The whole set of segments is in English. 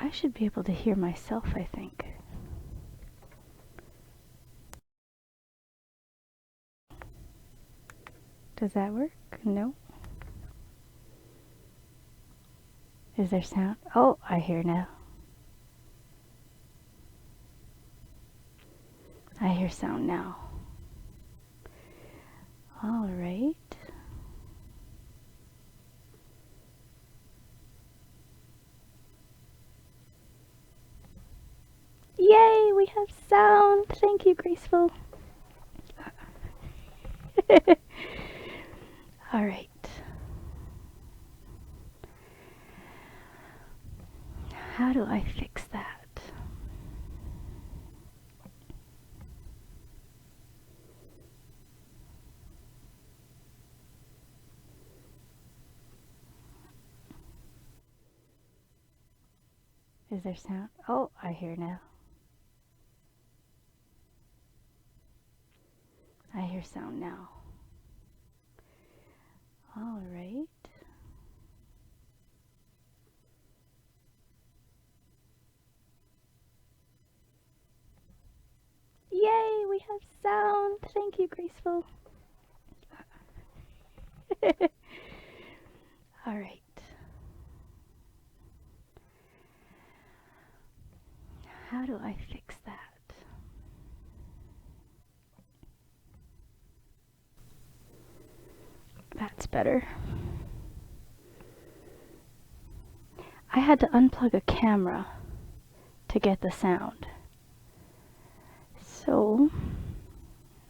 I should be able to hear myself, I think. Does that work? No. Is there sound? Oh, I hear now. I hear sound now. All right. Yay, we have sound. Thank you, Graceful. All right. How do I fix that? Is there sound? Oh, I hear now. I hear sound now. All right. Yay, we have sound. Thank you, Graceful. All right. How do I fix that? That's better. I had to unplug a camera to get the sound. So,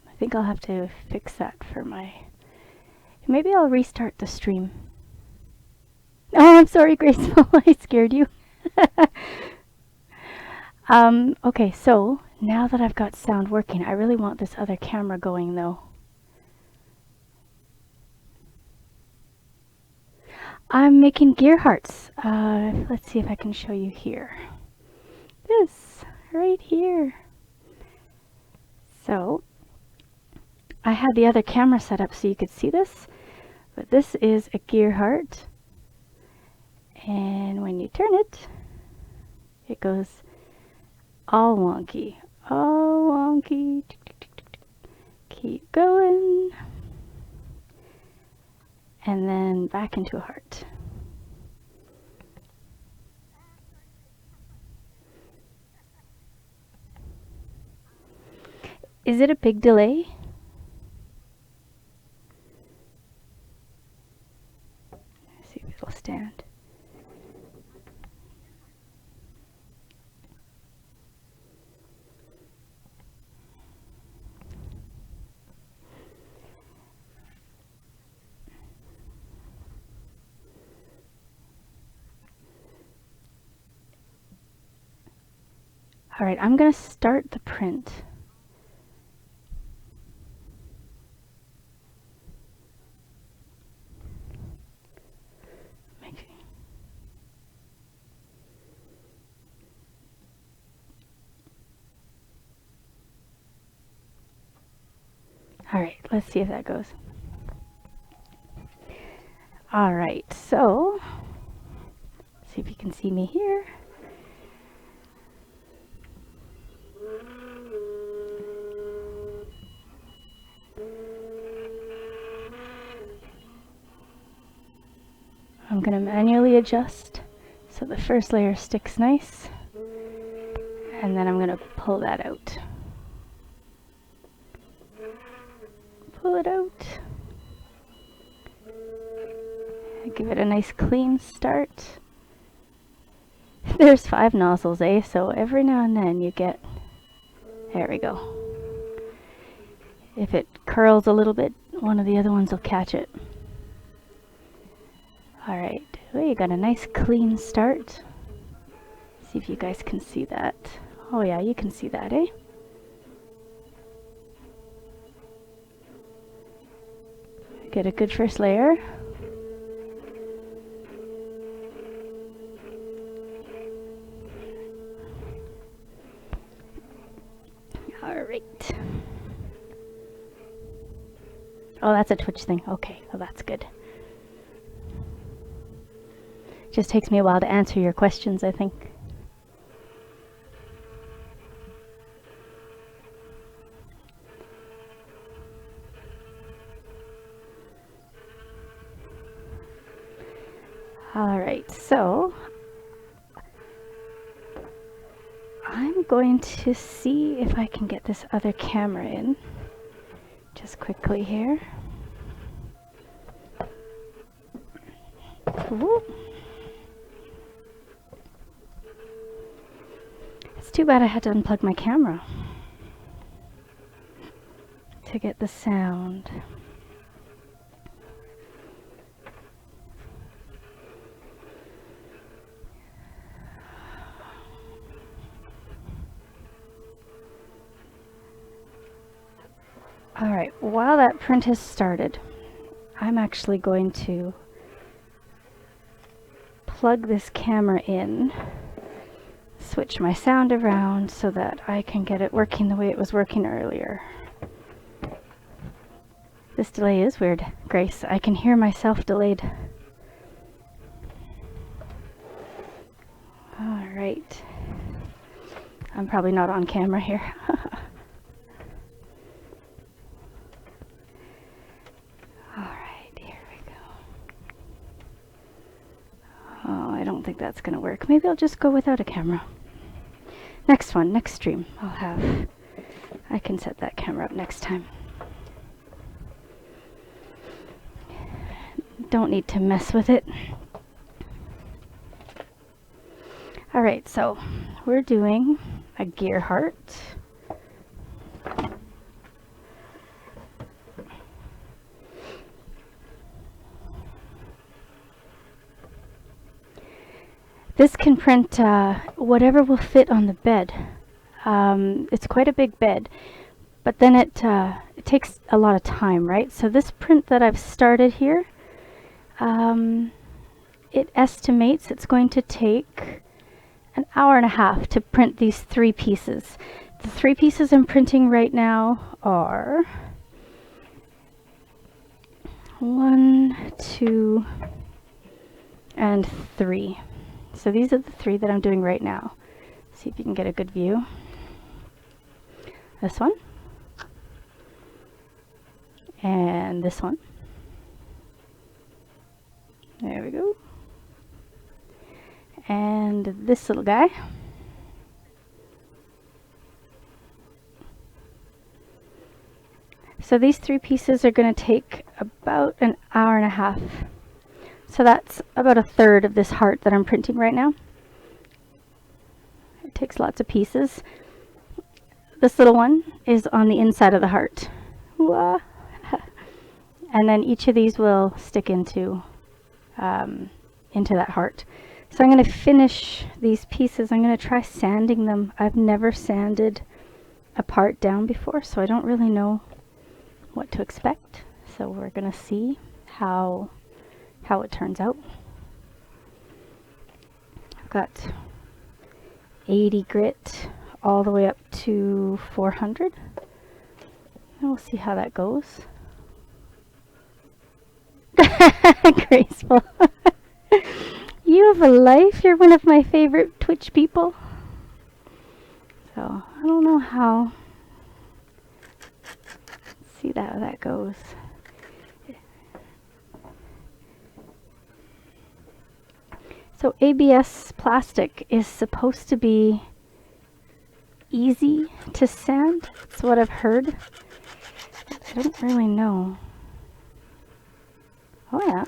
I think I'll have to fix that for my... Maybe I'll restart the stream. Oh, I'm sorry, Graceful. I scared you. Okay, so now that I've got sound working, I really want this other camera going though. I'm making gear hearts. Let's see if I can show you here. This, right here. So, I had the other camera set up so you could see this, but this is a gear heart. And when you turn it, it goes all wonky. All wonky. Keep going. And then back into a heart. Is it a big delay? Let's see if it'll stand. All right, I'm going to start the print. All right, let's see if that goes. All right, so see if you can see me here. I'm going to manually adjust so the first layer sticks nice, and then I'm going to pull that out. Pull it out. Give it a nice clean start. There's 5 nozzles, eh? So every now and then you get... There we go. If it curls a little bit, one of the other ones will catch it. Alright, well, you got a nice clean start. See if you guys can see that. Oh yeah, you can see that, eh? Get a good first layer. Alright. Oh, that's a Twitch thing. Okay, well that's good. Just takes me a while to answer your questions, I think. Alright, so I'm going to see if I can get this other camera in just quickly here. Ooh. It's too bad I had to unplug my camera to get the sound. Alright, while that print has started, I'm actually going to plug this camera in, switch my sound around so that I can get it working the way it was working earlier. This delay is weird, Grace. I can hear myself delayed. Alright. I'm probably not on camera here. Alright, here we go. Oh, I don't think that's gonna work. Maybe I'll just go without a camera. Next one, next stream, I can set that camera up next time. Don't need to mess with it. Alright, so we're doing a gear heart. This can print whatever will fit on the bed. It's quite a big bed, but then it takes a lot of time, right? So this print that I've started here, it estimates it's going to take an hour and a half to print these 3 pieces. The 3 pieces I'm printing right now are 1, 2, and 3. So these are the 3 that I'm doing right now. See if you can get a good view. This one. And this one. There we go. And this little guy. So these 3 pieces are going to take about an hour and a half. So that's about a third of this heart that I'm printing right now. It takes lots of pieces. This little one is on the inside of the heart. And then each of these will stick into that heart. So I'm going to finish these pieces. I'm going to try sanding them. I've never sanded a part down before, so I don't really know what to expect. So we're going to see how it turns out. I've got 80 grit all the way up to 400. And we'll see how that goes. Graceful. You have a life. You're one of my favorite Twitch people. So I don't know how. Let's see how that goes. So ABS plastic is supposed to be easy to sand. That's what I've heard. I don't really know. Oh yeah.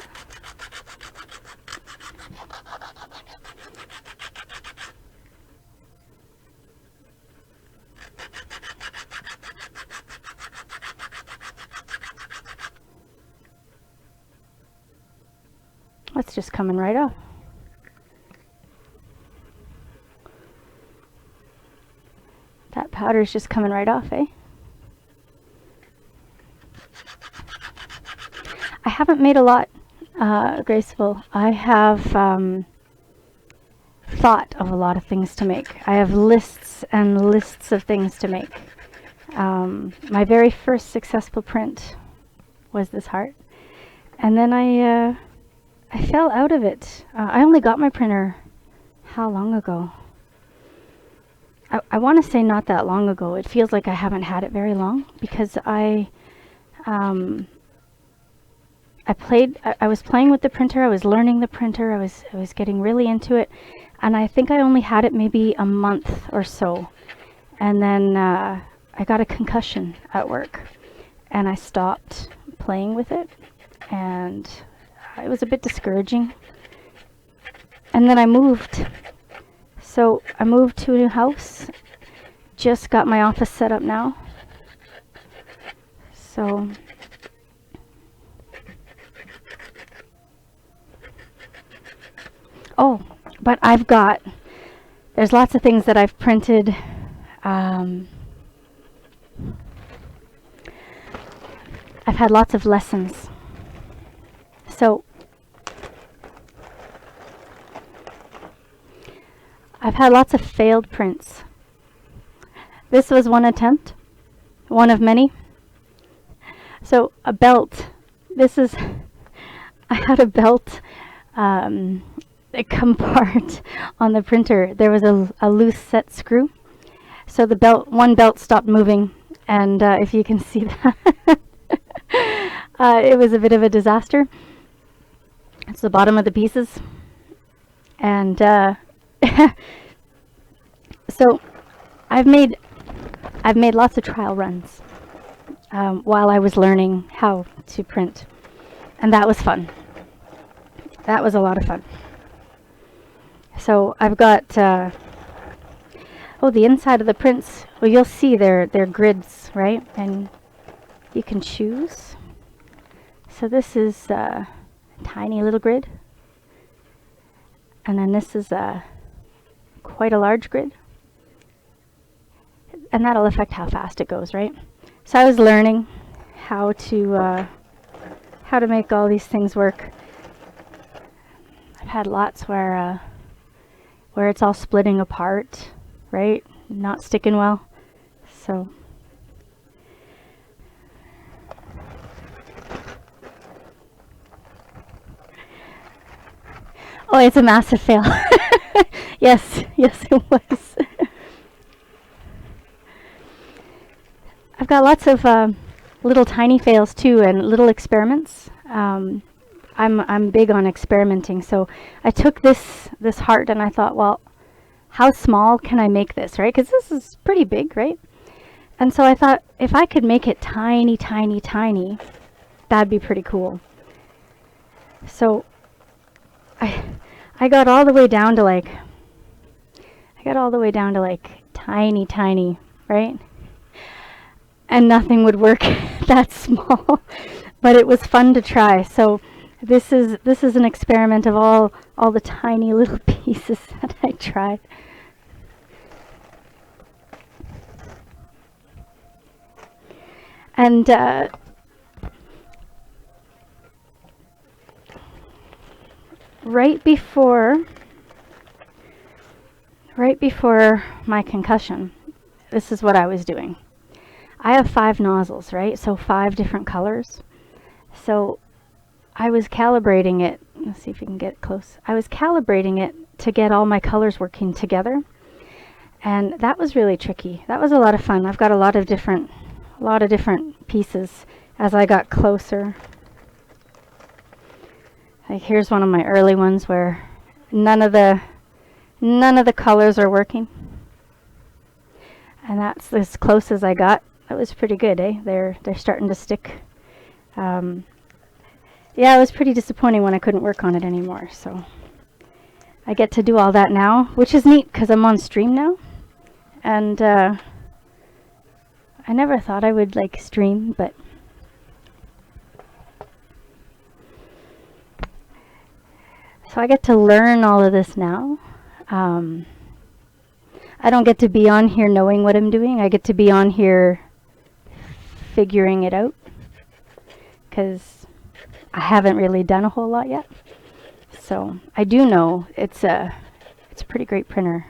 That's just coming right off. That powder's just coming right off, eh? I haven't made a lot, Graceful. I have thought of a lot of things to make. I have lists and lists of things to make. My very first successful print was this heart. And then I fell out of it. I only got my printer how long ago? I want to say not that long ago. It feels like I haven't had it very long because I I was playing with the printer, I was learning the printer, I was getting really into it, and I think I only had it maybe a month or so. And then I got a concussion at work, and I stopped playing with it, and it was a bit discouraging. And then I moved. So I moved to a new house, just got my office set up now. So oh, but there's lots of things that I've printed. I've had lots of lessons. So I've had lots of failed prints. This was one attempt, one of many. So a belt. I had a belt that come apart on the printer. There was a loose set screw. So one belt stopped moving, and if you can see that, it was a bit of a disaster. It's the bottom of the pieces. And so I've made lots of trial runs while I was learning how to print, and that was fun. That was a lot of fun. So I've got the inside of the prints. Well, you'll see they're grids, right? And you can choose. So this is a tiny little grid, and then this is quite a large grid, and that'll affect how fast it goes, right? So I was learning how to make all these things work. I've had lots where it's all splitting apart, right? Not sticking well. So oh, it's a massive fail. Yes, it was. I've got lots of little tiny fails too, and little experiments. I'm big on experimenting, so I took this heart and I thought, well, how small can I make this, right? Because this is pretty big, right? And so I thought, if I could make it tiny, tiny, tiny, that'd be pretty cool. So I got all the way down to like tiny, tiny, right? And nothing would work that small, but it was fun to try. So this is an experiment of all the tiny little pieces that I tried. And right before my concussion, this is what I was doing. I have 5 nozzles, right? So 5 different colors. So I was calibrating it. Let's see if we can get close. I was calibrating it to get all my colors working together. And that was really tricky. That was a lot of fun. I've got a lot of different pieces as I got closer. Like here's one of my early ones where none of the colors are working. And that's as close as I got. That was pretty good, eh? They're starting to stick. Yeah, it was pretty disappointing when I couldn't work on it anymore. So I get to do all that now, which is neat because I'm on stream now. And I never thought I would like stream, but so I get to learn all of this now. I don't get to be on here knowing what I'm doing. I get to be on here figuring it out because I haven't really done a whole lot yet. So I do know it's a pretty great printer.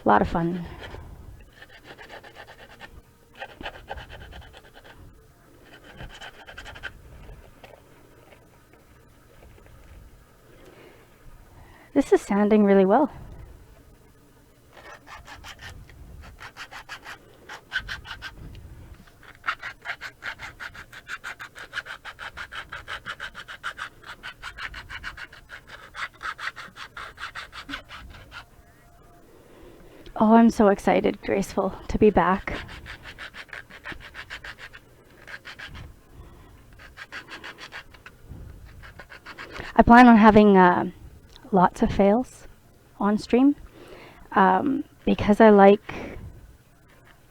A lot of fun. This is sounding really well. Oh, I'm so excited, Graceful, to be back. I plan on having lots of fails on stream because I like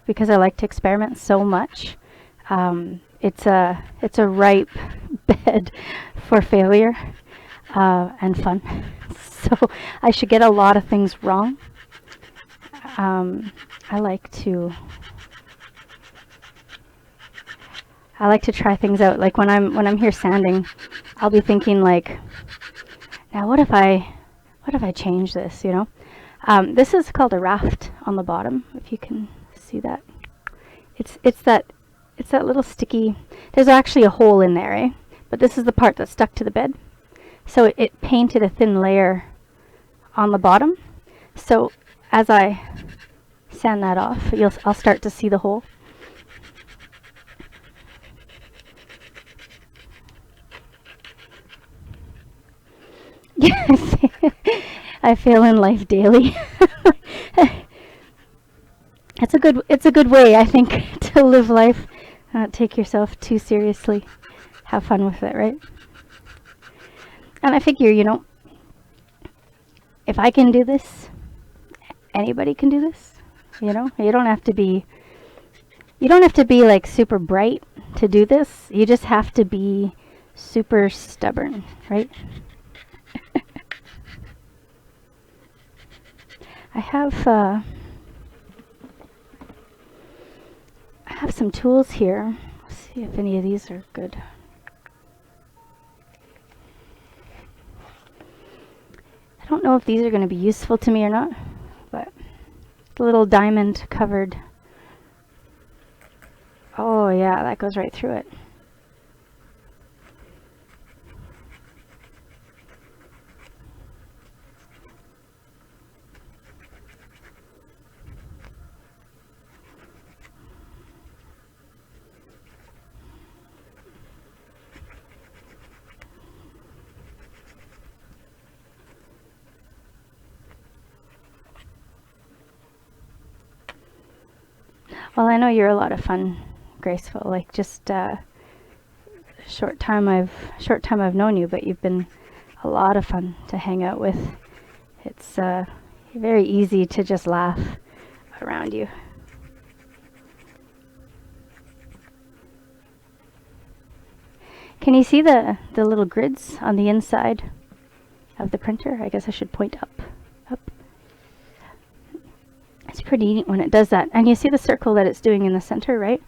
to experiment so much. It's a ripe bed for failure and fun. So I should get a lot of things wrong. Um, I like to I like to try things out. Like when I'm here sanding, I'll be thinking like, now what if I change this? This is called a raft on the bottom. If you can see that, it's that little sticky. There's actually a hole in there, eh? But this is the part that's stuck to the bed. So it painted a thin layer on the bottom. So as I sand that off, I'll start to see the hole. Yes, I fail in life daily. It's a good way, I think, to live life. Not take yourself too seriously. Have fun with it, right? And I figure, if I can do this, anybody can do this. You don't have to be like super bright to do this. You just have to be super stubborn, right? I have some tools here. Let's see if any of these are good. I don't know if these are going to be useful to me or not, but the little diamond covered. Oh yeah, that goes right through it. Well, I know you're a lot of fun, Graceful. Like just short time I've known you, but you've been a lot of fun to hang out with. It's very easy to just laugh around you. Can you see the little grids on the inside of the printer? I guess I should point up. Up. It's pretty neat when it does that. And you see the circle that it's doing in the center, right?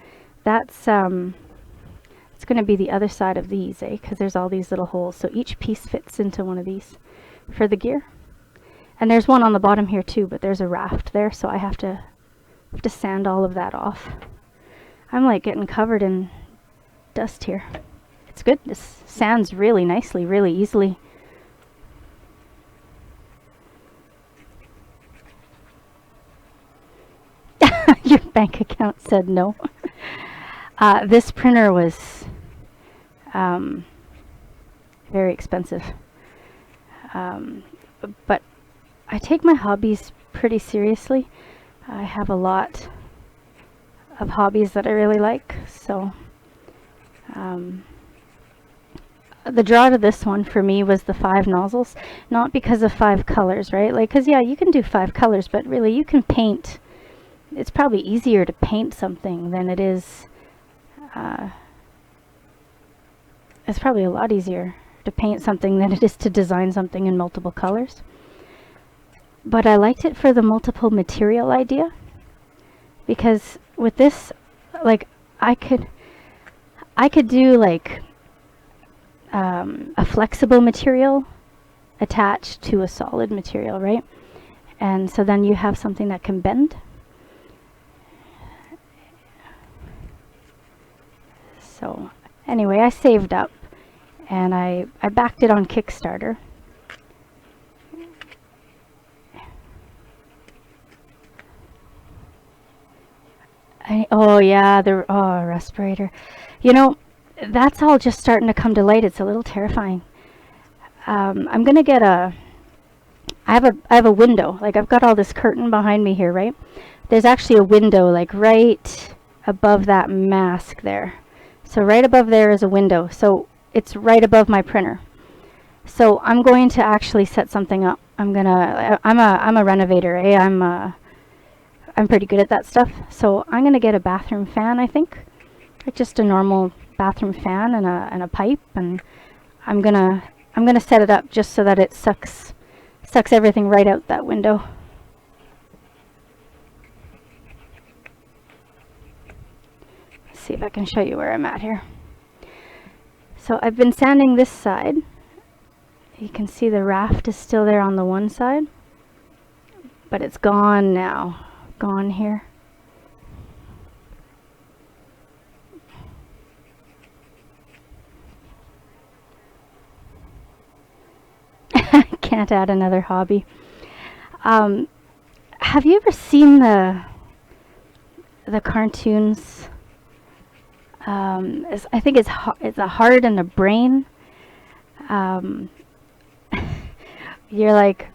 That's it's going to be the other side of these, eh? Because there's all these little holes. So each piece fits into one of these for the gear. And there's one on the bottom here too, but there's a raft there, so I have to sand all of that off. I'm like getting covered in dust here. It's good. This sands really nicely, really easily. Your bank account said no. This printer was very expensive. But I take my hobbies pretty seriously. I have a lot of hobbies that I really like. So the draw to this one for me was the 5 nozzles. Not because of 5 colors, right? Like, because yeah, you can do 5 colors, but really you can paint. It's probably easier to paint something than it is. It's probably a lot easier to paint something than it is to design something in multiple colors. But I liked it for the multiple material idea, because with this, like, I could do like a flexible material attached to a solid material, right? And so then you have something that can bend. So anyway, I saved up and I backed it on Kickstarter. Oh yeah, respirator. You know, that's all just starting to come to light. It's a little terrifying. I'm gonna get I have a window. Like I've got all this curtain behind me here, right? There's actually a window like right above that mask there. So right above there is a window. So it's right above my printer. So I'm going to actually set something up. I'm a renovator, eh? I'm pretty good at that stuff. So I'm gonna get a bathroom fan, I think. Like just a normal bathroom fan and a pipe, and I'm gonna set it up just so that it sucks everything right out that window. Let's see if I can show you where I'm at here. So I've been sanding this side. You can see the raft is still there on the one side, but it's gone now. Gone here. Can't add another hobby. Have you ever seen the cartoons? I think it's a heart and a brain. You're like,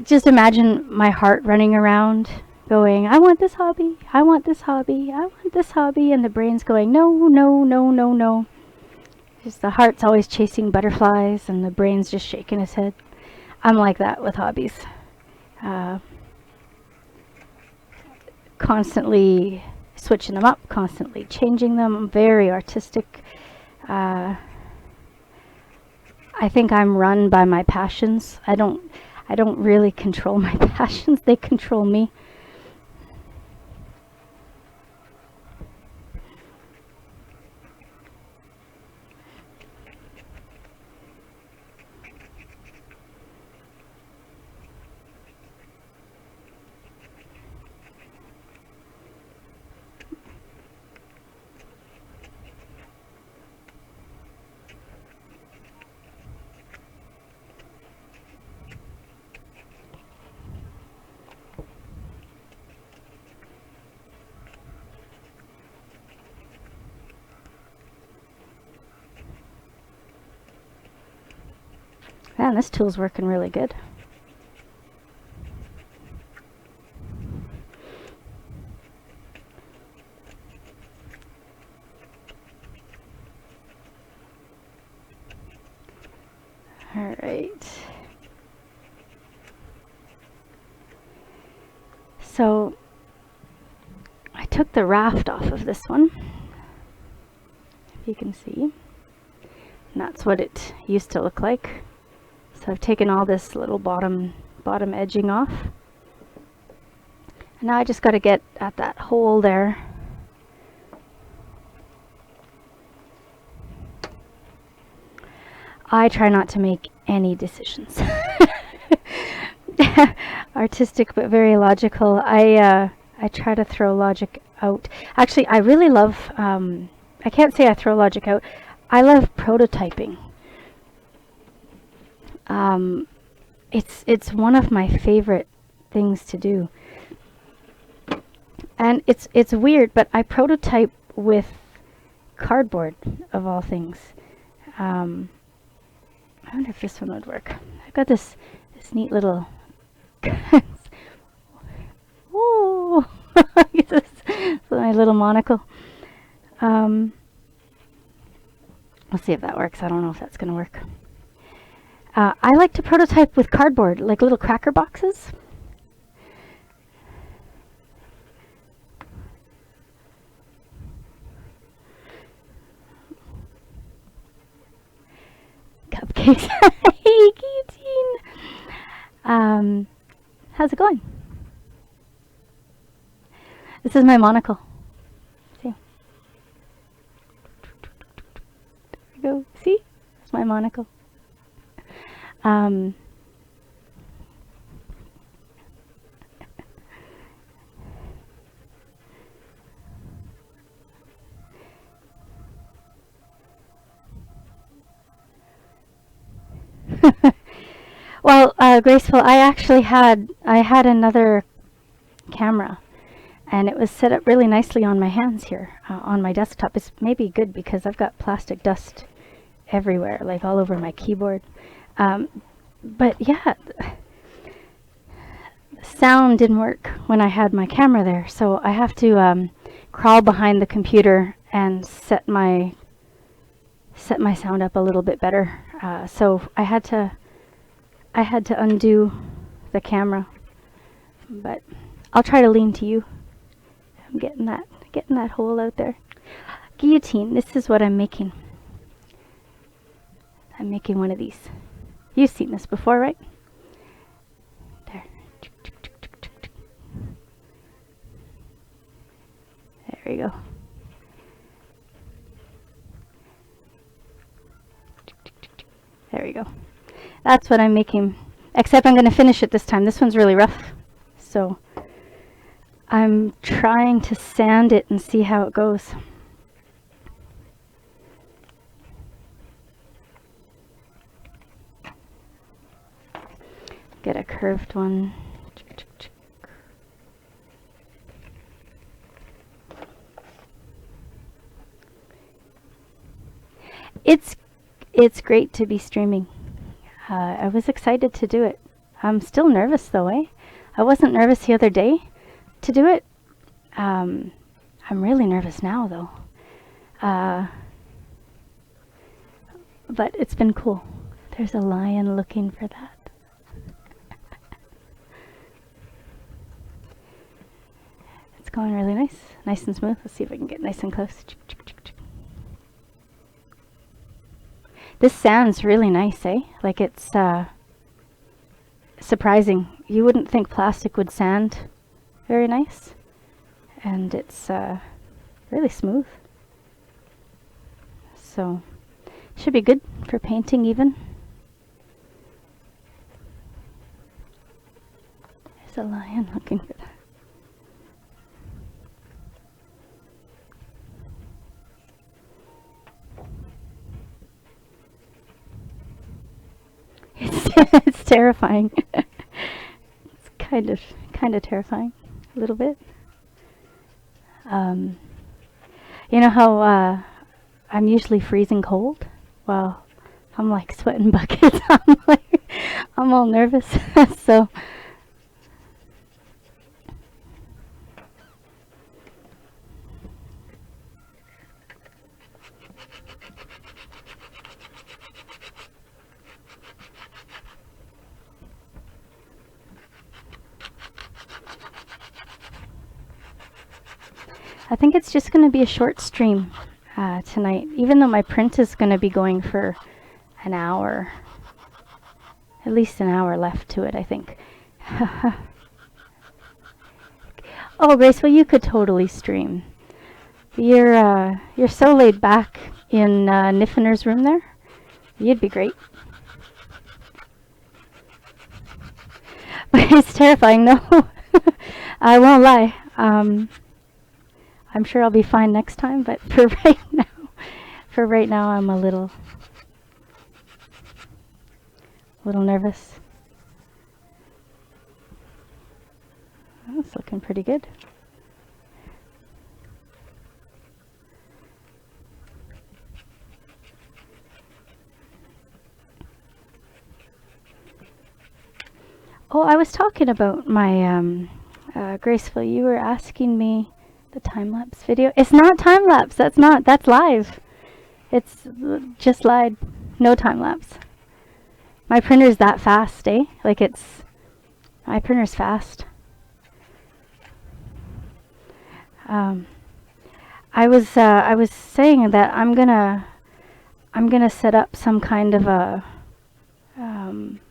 just imagine my heart running around going, I want this hobby, I want this hobby, I want this hobby, and the brain's going, no, no, no, no, no. Just the heart's always chasing butterflies and the brain's just shaking his head. I'm like that with hobbies. Constantly switching them up, constantly changing them. I'm very artistic. I think I'm run by my passions. I don't really control my passions. They control me. Man, this tool's working really good. All right. So I took the raft off of this one, if you can see. And that's what it used to look like. So I've taken all this little bottom edging off. And now I just got to get at that hole there. I try not to make any decisions. Artistic but very logical. I try to throw logic out. Actually, I really love, I can't say I throw logic out. I love prototyping. It's one of my favorite things to do. And it's weird, but I prototype with cardboard, of all things. I wonder if this one would work. I've got this neat little oh, this is my little monocle. We'll see if that works. I don't know if that's going to work. I like to prototype with cardboard, like little cracker boxes. Cupcakes. Hey, Keateen. How's it going? This is my monocle. See? There we go. See? That's my monocle. Well, Graceful, I had another camera, and it was set up really nicely on my hands here, on my desktop. It's maybe good because I've got plastic dust everywhere, like all over my keyboard. But yeah, sound didn't work when I had my camera there, so I have to crawl behind the computer and set my sound up a little bit better. So I had to undo the camera, but I'll try to lean to you. I'm getting that hole out there. Guillotine. This is what I'm making. I'm making one of these. You've seen this before, right? There. There we go. There we go. That's what I'm making. Except I'm going to finish it this time. This one's really rough. So I'm trying to sand it and see how it goes. Get a curved one. It's great to be streaming. I was excited to do it. I'm still nervous though, eh? I wasn't nervous the other day to do it. I'm really nervous now though. But it's been cool. There's a lion looking for that. It's going really nice and smooth. Let's see if I can get nice and close. This sounds really nice, eh? Like it's surprising. You wouldn't think plastic would sound very nice. And it's really smooth. So, should be good for painting even. There's a lion looking for that. It's terrifying. It's kind of terrifying, a little bit. You know how I'm usually freezing cold? Well, I'm like sweating buckets. I'm all nervous. So I think it's just going to be a short stream tonight, even though my print is going to be going for an hour. At least an hour left to it, I think. Oh, Grace, well, you could totally stream. You're so laid back in Niffiner's room there. You'd be great. But it's terrifying, though. I won't lie. I'm sure I'll be fine next time, but for right now, I'm a little nervous. That's looking pretty good. Oh, I was talking about my Graceful. You were asking me the time-lapse video. It's not time-lapse. That's live. It's just live. No time-lapse. My printer's that fast, eh? Like my printer's fast. I was saying that I'm gonna set up some kind of a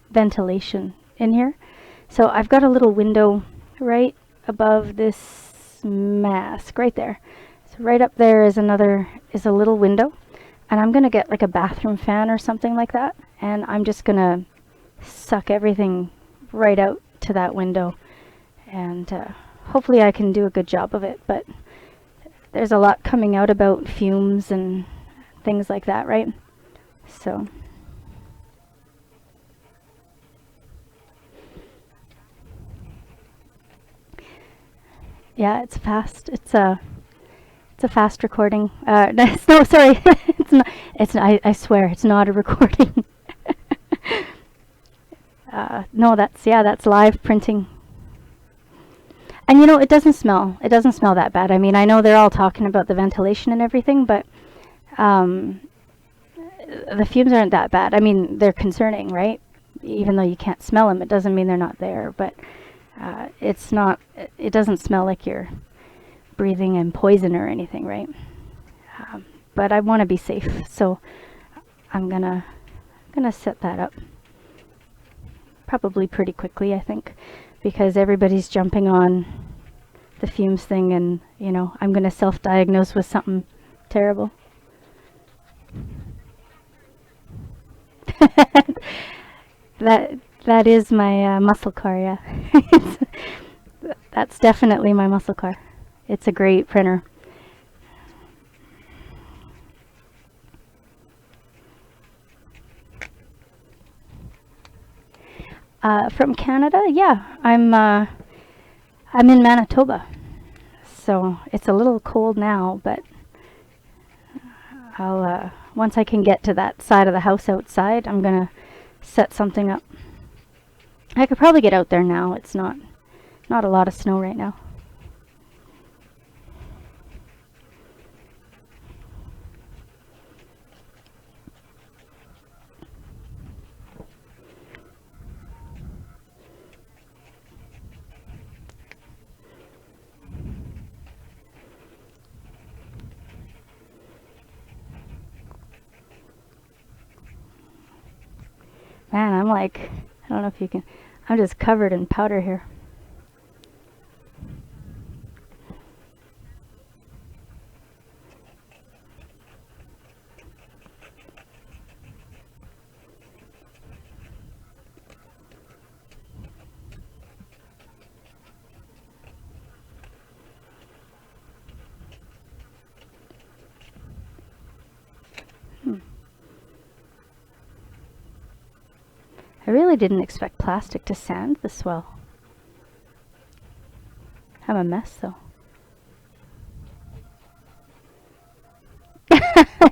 ventilation in here. So I've got a little window right above this mask right there. So right up there is a little window, and I'm gonna get like a bathroom fan or something like that, and I'm just gonna suck everything right out to that window, and hopefully I can do a good job of it. But there's a lot coming out about fumes and things like that, right? So yeah, it's fast. It's a fast recording. No, sorry, it's not. I swear, it's not a recording. No, that's live printing. And you know, it doesn't smell. It doesn't smell that bad. I mean, I know they're all talking about the ventilation and everything, but um, the fumes aren't that bad. I mean, they're concerning, right? Even though you can't smell them, it doesn't mean they're not there. But it's not. It doesn't smell like you're breathing in poison or anything, right? But I want to be safe, so I'm gonna set that up. Probably pretty quickly, I think, because everybody's jumping on the fumes thing, and you know, I'm gonna self-diagnose with something terrible. That is my muscle car, yeah. That's definitely my muscle car. It's a great printer. From Canada, yeah. I'm in Manitoba, so it's a little cold now, but I'll once I can get to that side of the house outside, I'm gonna set something up. I could probably get out there now. It's not a lot of snow right now. Man, I'm like, I don't know if you can, I'm just covered in powder here. I really didn't expect plastic to sand this well. I'm a mess, though.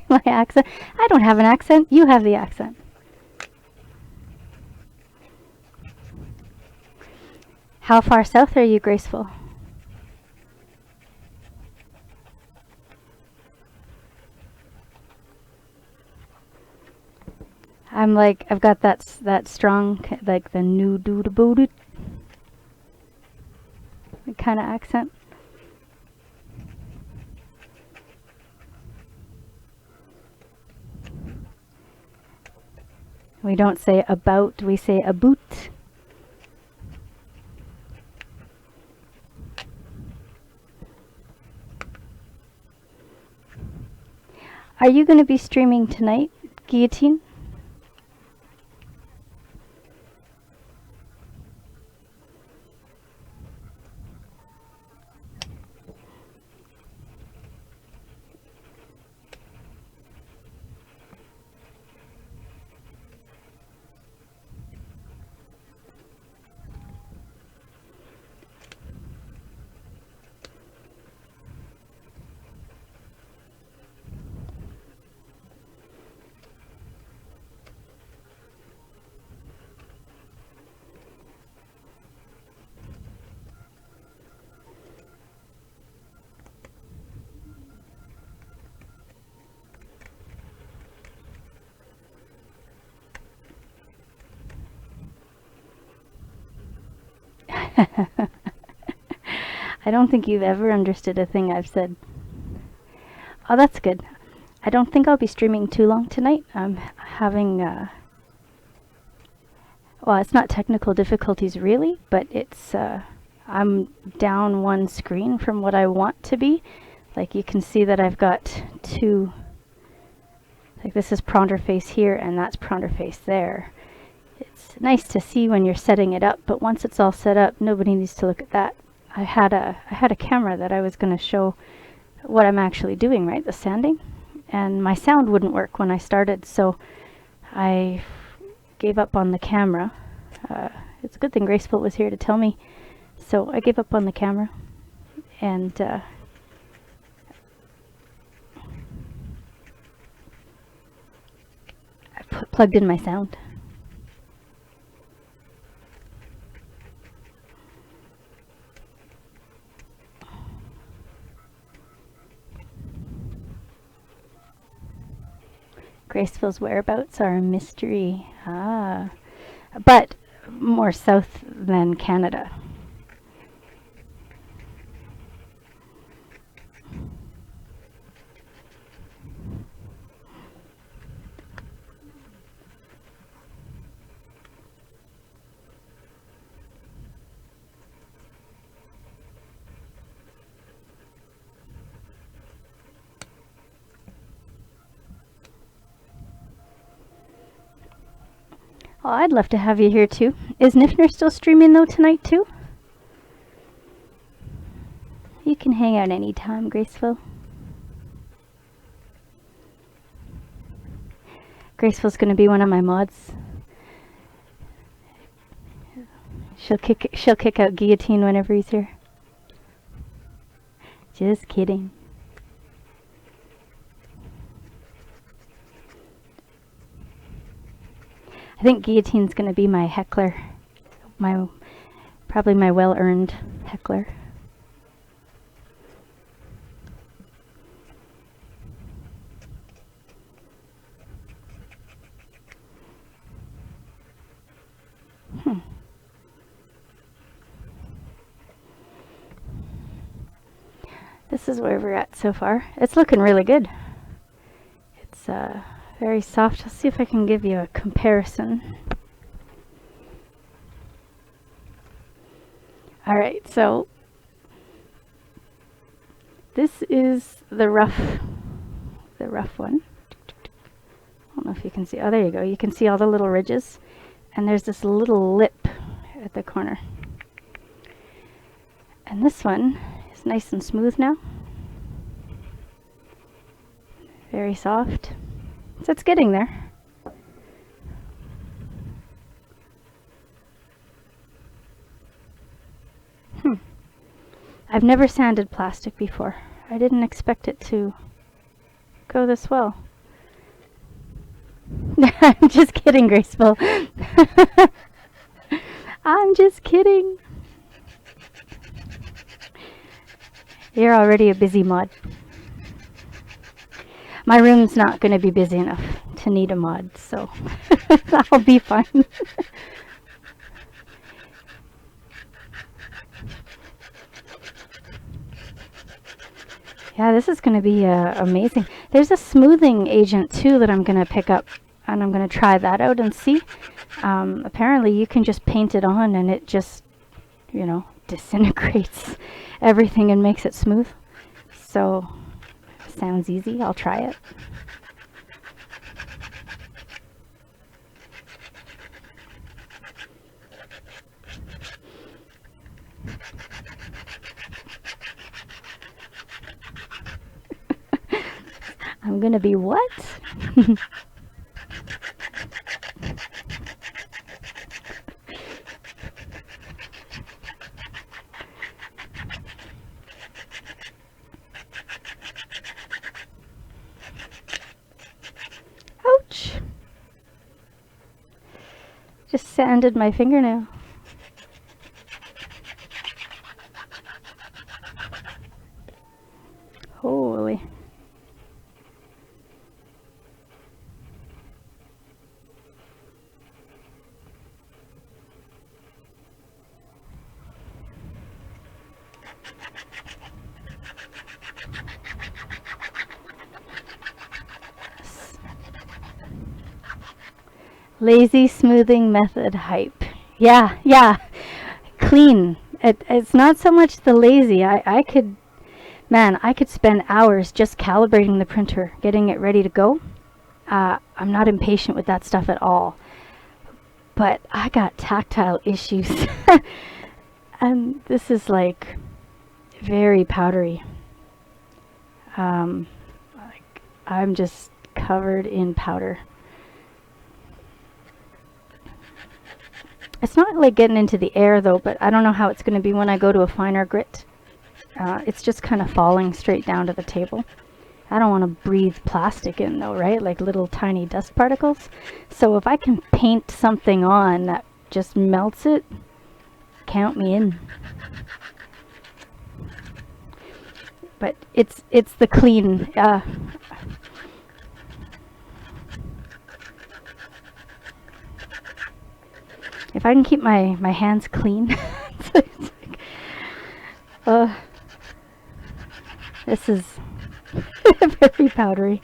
My accent? I don't have an accent. You have the accent. How far south are you, Graceful? I'm like, I've got that strong, like the new dude about it kind of accent. We don't say about, we say aboot. Are you going to be streaming tonight, Guillotine? I don't think you've ever understood a thing I've said. Oh, that's good. I don't think I'll be streaming too long tonight. I'm having, well, it's not technical difficulties really, but it's, I'm down one screen from what I want to be. Like you can see that I've got two, like this is Pronter Face here and that's Pronter Face there. It's nice to see when you're setting it up, but once it's all set up, nobody needs to look at that. I had a camera that I was going to show what I'm actually doing, right? The sanding. And my sound wouldn't work when I started, so I gave up on the camera. It's a good thing Graceful was here to tell me. So I gave up on the camera and I plugged in my sound. Graceful's whereabouts are a mystery. Ah, but more south than Canada. Oh, I'd love to have you here too. Is Nifner still streaming though tonight too? You can hang out anytime, Graceful. Graceful's gonna be one of my mods. She'll kick out Guillotine whenever he's here. Just kidding. I think Guillotine's gonna be my heckler. Probably my well-earned heckler. This is where we're at so far. It's looking really good. It's very soft. I'll see if I can give you a comparison. Alright, so this is the rough one. I don't know if you can see. Oh, there you go. You can see all the little ridges. And there's this little lip at the corner. And this one is nice and smooth now. Very soft. So it's getting there. I've never sanded plastic before. I didn't expect it to go this well. I'm just kidding, Graceful. I'm just kidding. You're already a busy mod. My room's not going to be busy enough to need a mod, so that'll be fine. Yeah, this is going to be amazing. There's a smoothing agent too that I'm going to pick up, and I'm going to try that out and see. Apparently you can just paint it on and it just, you know, disintegrates everything and makes it smooth. So, sounds easy. I'll try it. I'm gonna be what? Ouch! Just sanded my fingernail. Holy. Lazy smoothing method hype. Yeah. Clean. It's not so much the lazy. I could spend hours just calibrating the printer, getting it ready to go. I'm not impatient with that stuff at all. But I got tactile issues. And this is like very powdery. I'm just covered in powder. It's not like getting into the air though, but I don't know how it's going to be when I go to a finer grit. It's just kind of falling straight down to the table. I don't want to breathe plastic in though, right? Like little tiny dust particles. So if I can paint something on that just melts it, count me in. But it's the clean. if I can keep my hands clean. It's like, uh, this is very powdery.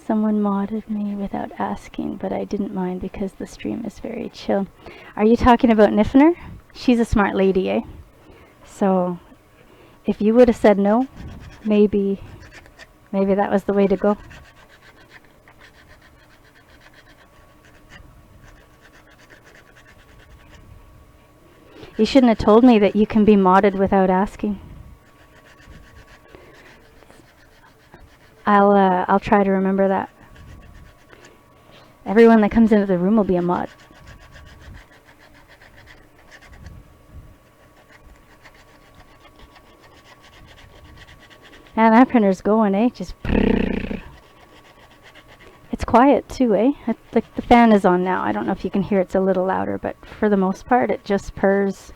Someone modded me without asking, but I didn't mind because the stream is very chill. Are you talking about Nifner? She's a smart lady, eh? So if you would have said no, maybe that was the way to go. You shouldn't have told me that you can be modded without asking. I'll try to remember that. Everyone that comes into the room will be a mod. And that printer's going, eh? Just brrr. It's quiet too, eh? The fan is on now. I don't know if you can hear it's a little louder, but for the most part it just purrs.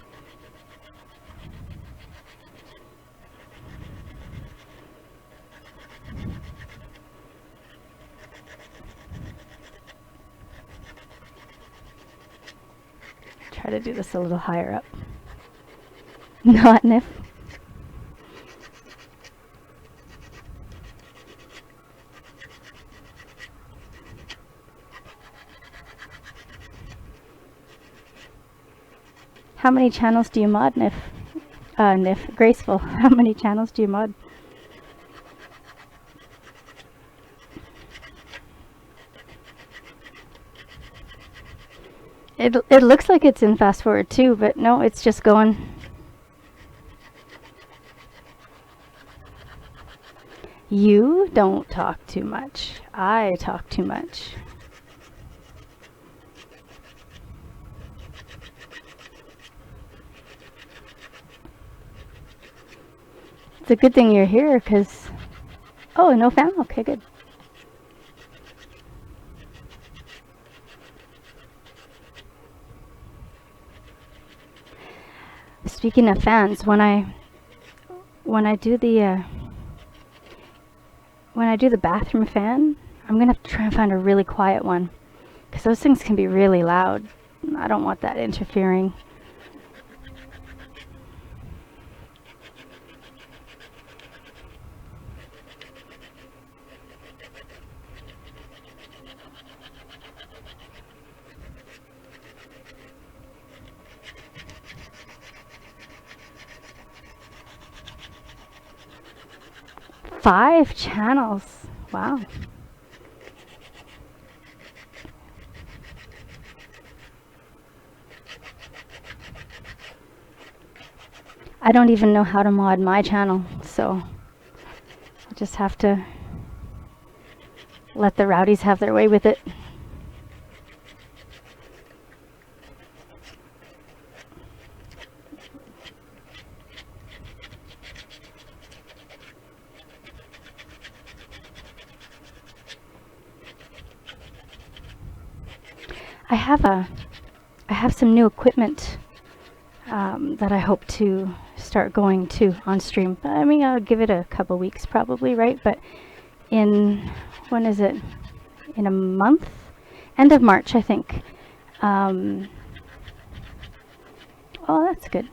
Try to do this a little higher up. Not Nif. How many channels do you mod, Nif? Nif, Graceful. How many channels do you mod? It looks like it's in fast forward too, but no, it's just going. You don't talk too much. I talk too much. It's a good thing you're here, because... Oh, no fan? Okay, good. Speaking of fans, when I do the bathroom fan, I'm gonna have to try and find a really quiet one, because those things can be really loud. I don't want that interfering. Five channels. Wow. I don't even know how to mod my channel, so I'll just have to let the rowdies have their way with it. I have some new equipment that I hope to start going to on stream. I mean, I'll give it a couple weeks probably, right? But when is it? In a month? End of March, I think. Oh, that's good.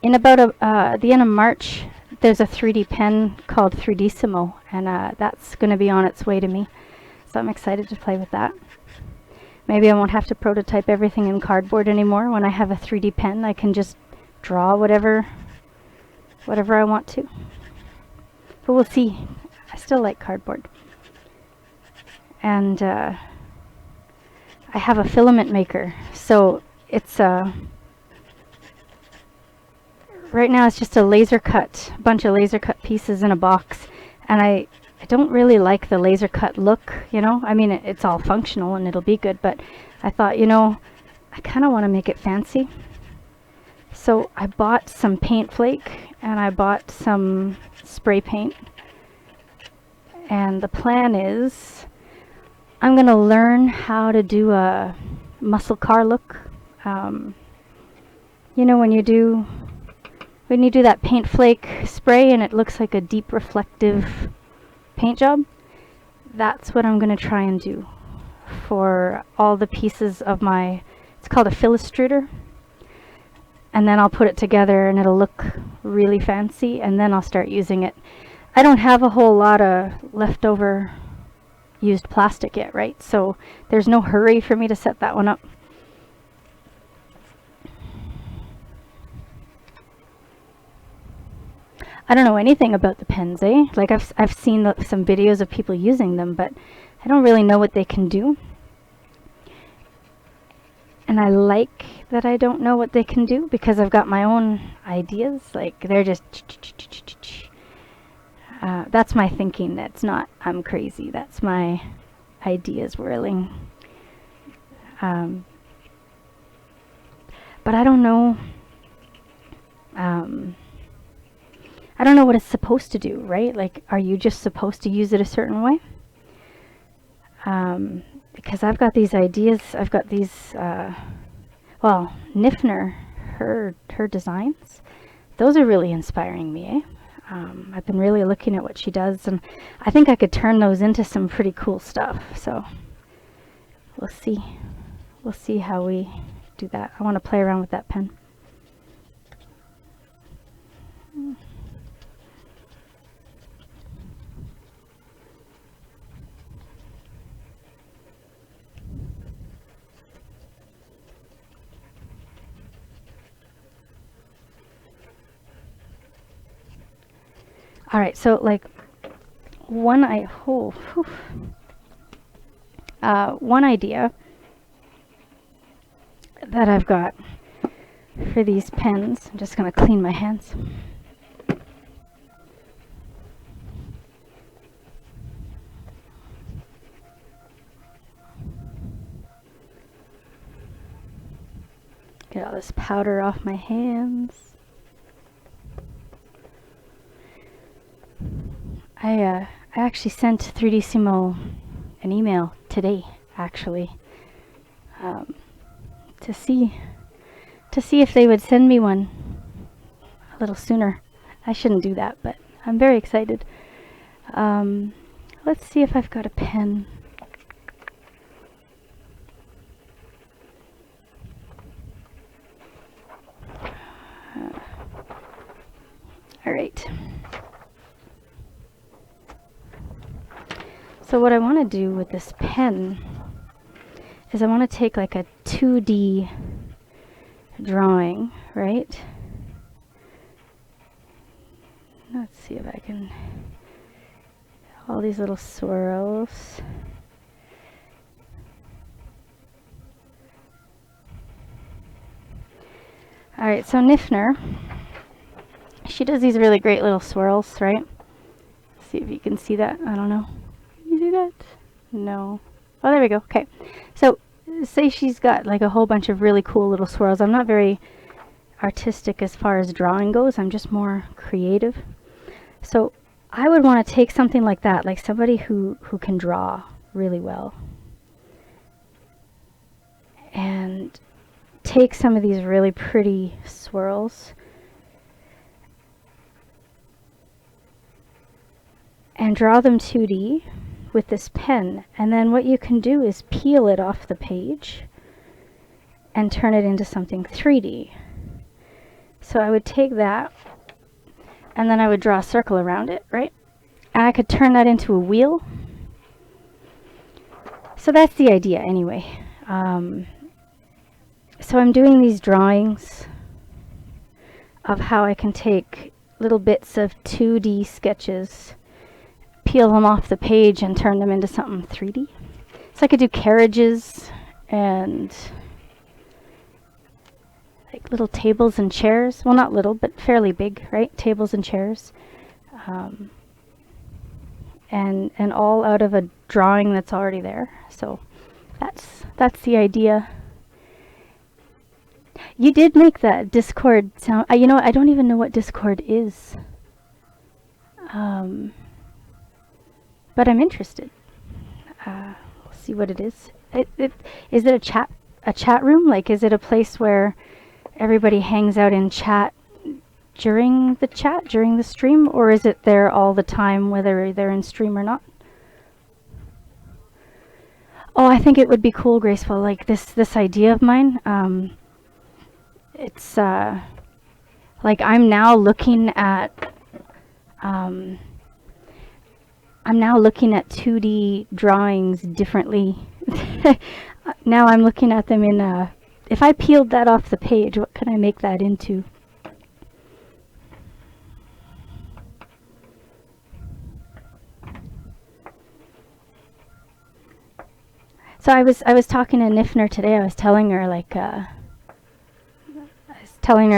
In about the end of March, there's a 3D pen called 3Dissimo, and that's going to be on its way to me. So I'm excited to play with that. Maybe I won't have to prototype everything in cardboard anymore. When I have a 3D pen, I can just draw whatever I want to. But we'll see. I still like cardboard. And I have a filament maker. So it's right now it's just a bunch of laser cut pieces in a box. And I don't really like the laser cut look, you know. I mean, it's all functional and it'll be good, but I thought, you know, I kind of want to make it fancy. So I bought some paint flake and I bought some spray paint. And the plan is I'm going to learn how to do a muscle car look. You know, when you do that paint flake spray and it looks like a deep reflective paint job, that's what I'm going to try and do. for all the pieces of my, it's called a filustruder. And then I'll put it together and it'll look really fancy, and then I'll start using it. I don't have a whole lot of leftover used plastic yet, right? So there's no hurry for me to set that one up. I don't know anything about the pens, eh? Like I've seen some videos of people using them, but I don't really know what they can do. And I like that I don't know what they can do, because I've got my own ideas. Like they're just that's my thinking. That's not, I'm crazy. That's my ideas whirling. But I don't know. I don't know what it's supposed to do, right? Like, are you just supposed to use it a certain way? Because I've got these ideas. I've got these, well, Nifner, her designs, those are really inspiring me, eh? I've been really looking at what she does, and I think I could turn those into some pretty cool stuff. So we'll see. We'll see how we do that. I want to play around with that pen. All right, so like one idea that I've got for these pens. I'm just going to clean my hands. Get all this powder off my hands. I actually sent 3D Simo an email today, actually, to see if they would send me one a little sooner. I shouldn't do that, but I'm very excited. Let's see if I've got a pen. All right. So what I want to do with this pen is I want to take like a 2D drawing, right? Let's see if I can, all these little swirls. All right, so Nifner, she does these really great little swirls, right? See if you can see that. I don't know. You see that? No. Oh, there we go. Okay. So say she's got like a whole bunch of really cool little swirls. I'm not very artistic as far as drawing goes. I'm just more creative. So I would want to take something like that, like somebody who can draw really well, and take some of these really pretty swirls and draw them 2D with this pen. And then what you can do is peel it off the page and turn it into something 3D. So I would take that and then I would draw a circle around it, right? And I could turn that into a wheel. So that's the idea anyway. So I'm doing these drawings of how I can take little bits of 2D sketches, peel them off the page and turn them into something 3D. So I could do carriages and like little tables and chairs. Well, not little, but fairly big, right? Tables and chairs. And all out of a drawing that's already there. So that's the idea. You did make that Discord sound. You know, I don't even know what Discord is. But I'm interested. We'll see what it is. Is it a chat room? Like, is it a place where everybody hangs out in chat during the stream, or is it there all the time, whether they're in stream or not? Oh, I think it would be cool, Graceful. Like this idea of mine. It's like um, I'm now looking at 2D drawings differently. Now I'm looking at them in if I peeled that off the page, what could I make that into? So I was talking to Nifner today. I was telling her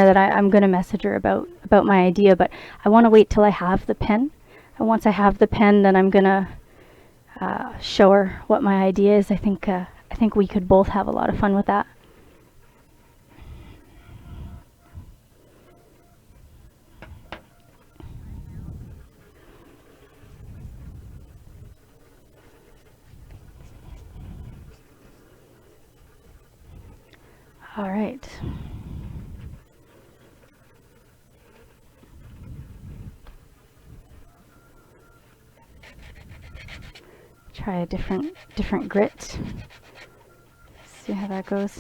that I'm going to message her about my idea, but I want to wait till I have the pen. And once I have the pen, then I'm going to show her what my idea is. I think we could both have a lot of fun with that. All right. Try a different grit. See how that goes.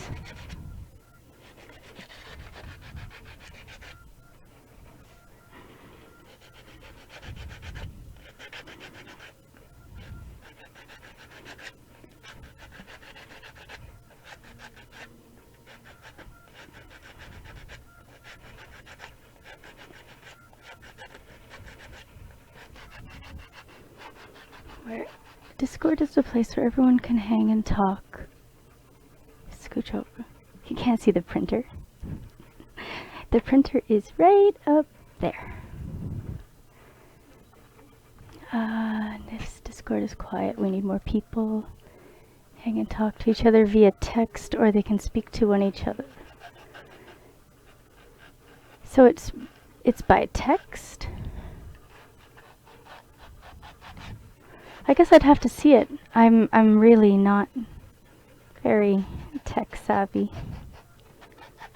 Where Discord is the place where everyone can hang and talk. Scooch over. You can't see the printer. The printer is right up there. This Discord is quiet. We need more people. Hang and talk to each other via text, or they can speak to each other. So it's by text. I guess I'd have to see it. I'm really not very tech savvy.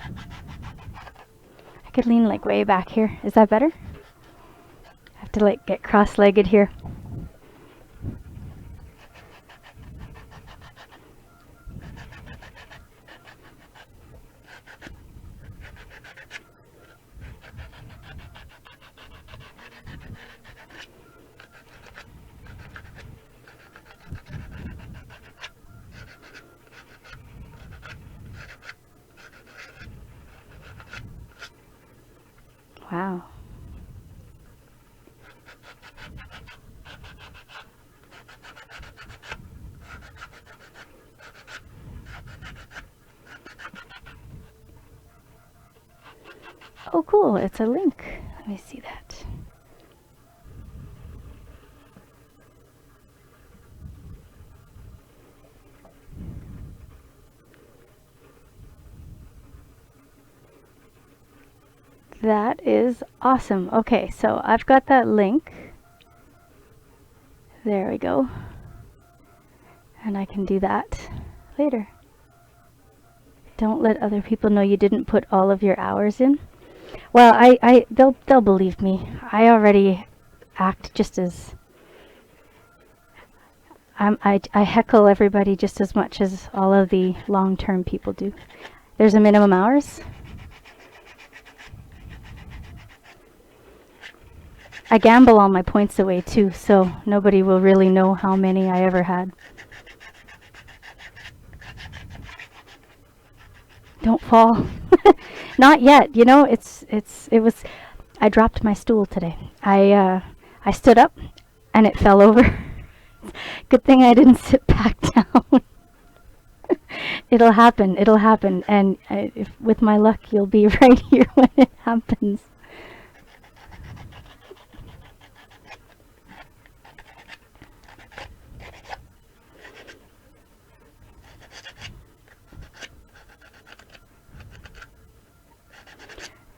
I could lean like way back here. Is that better? I have to like get cross-legged here. Wow. Oh, cool. It's a link. Let me see that. That is awesome. Okay, so I've got that link. There we go. And I can do that later. Don't let other people know you didn't put all of your hours in. Well, they'll believe me. I already act just as I heckle everybody just as much as all of the long-term people do. There's a minimum hours. I gamble all my points away too, so nobody will really know how many I ever had. Don't fall. Not yet. You know, I dropped my stool today. I stood up and it fell over. Good thing I didn't sit back down. It'll happen. And if with my luck, you'll be right here when it happens.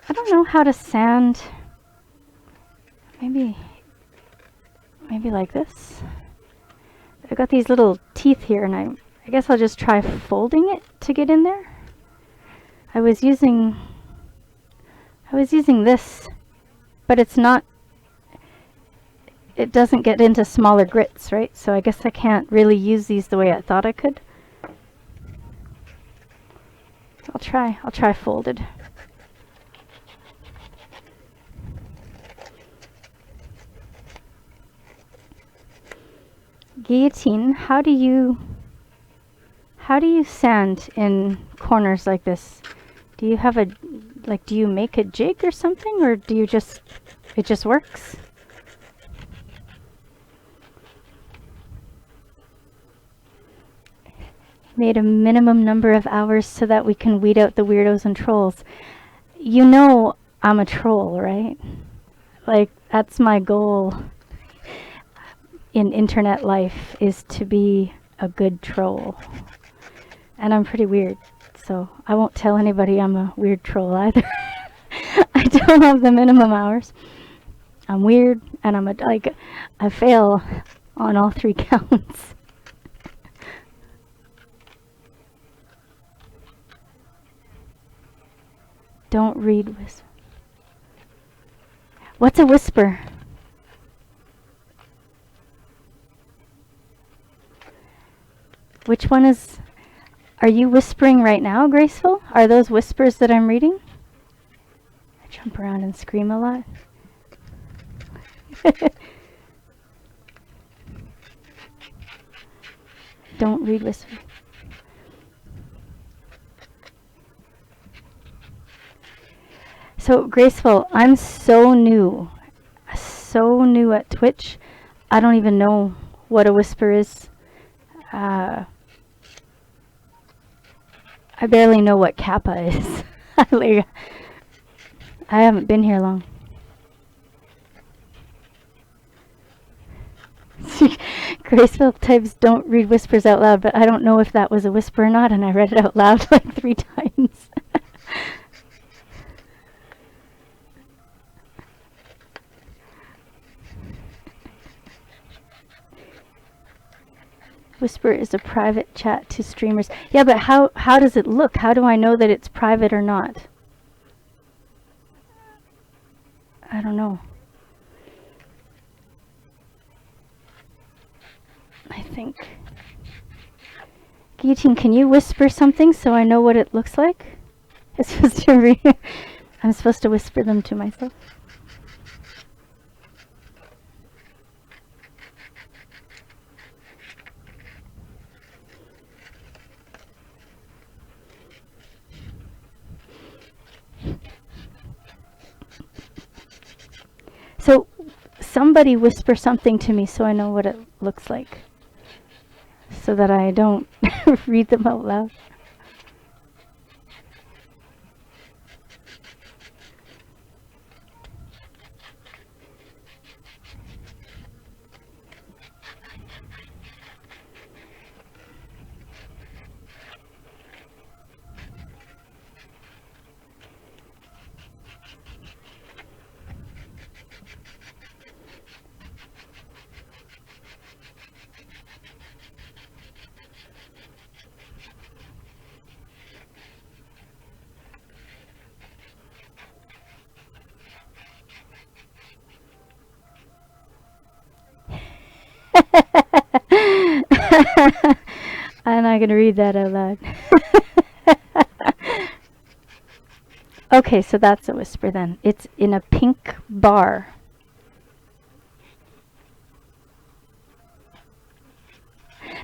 I don't know how to sand. Maybe like this. I've got these little teeth here, and I guess I'll just try folding it to get in there. I was using this, but it's not it doesn't get into smaller grits, right? So I guess I can't really use these the way I thought I could. I'll try folded. Guillotine, how do you sand in corners like this? Do you have do you make a jig or something, or do you just, it just works? Made a minimum number of hours so that we can weed out the weirdos and trolls. You know I'm a troll, right? Like, that's my goal in internet life, is to be a good troll. And I'm pretty weird, so I won't tell anybody I'm a weird troll either. I don't have the minimum hours. I'm weird, and I fail on all 3 counts. Don't read whisper. What's a whisper? Which one is... Are you whispering right now, Graceful? Are those whispers that I'm reading? I jump around and scream a lot. Don't read whisper. So, Graceful, I'm so new at Twitch. I don't even know what a whisper is. I barely know what Kappa is. I haven't been here long. Graceful types don't read whispers out loud, but I don't know if that was a whisper or not, and I read it out loud like 3 times. Whisper is a private chat to streamers. Yeah, but how does it look? How do I know that it's private or not? I don't know. I think. Guillotine, can you whisper something so I know what it looks like? I'm supposed to whisper them to myself. So somebody whisper something to me so I know what it looks like, so that I don't read them out loud. I'm not going to read that out loud. Okay, so that's a whisper then. It's in a pink bar.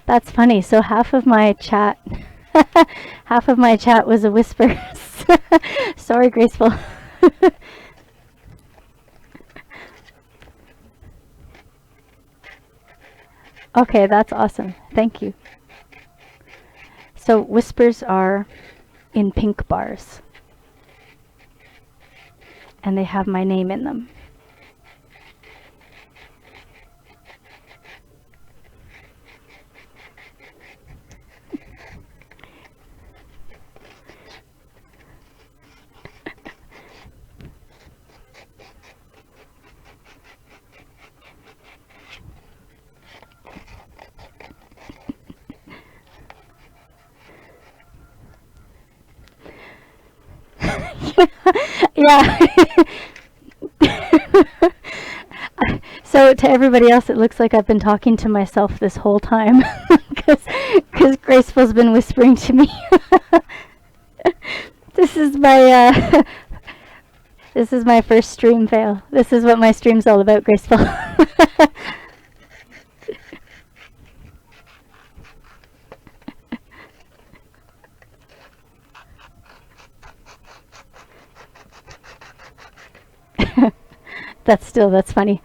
That's funny. So half of my chat was a whisper. Sorry, Graceful. Okay, that's awesome. Thank you. So whispers are in pink bars, and they have my name in them. Yeah. So So to everybody else, it looks like I've been talking to myself this whole time because Graceful's been whispering to me. This is my this is my first stream fail. This is what my stream's all about, Graceful. That's funny.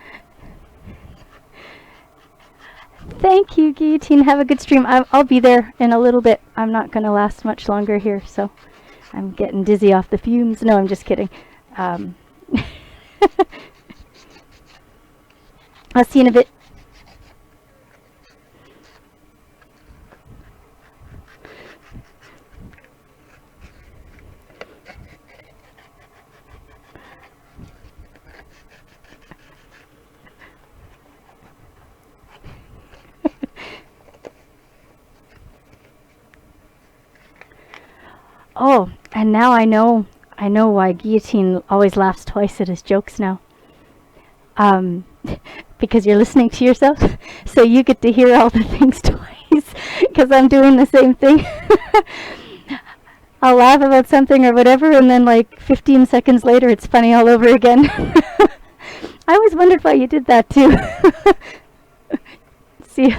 Thank you, Guillotine. Have a good stream. I'll be there in a little bit. I'm not going to last much longer here, so I'm getting dizzy off the fumes. No, I'm just kidding. I'll see you in a bit. Oh, and now I know why Guillotine always laughs twice at his jokes now. Because you're listening to yourself, so you get to hear all the things twice, because I'm doing the same thing. I'll laugh about something or whatever, and then like 15 seconds later, it's funny all over again. I always wondered why you did that too. See.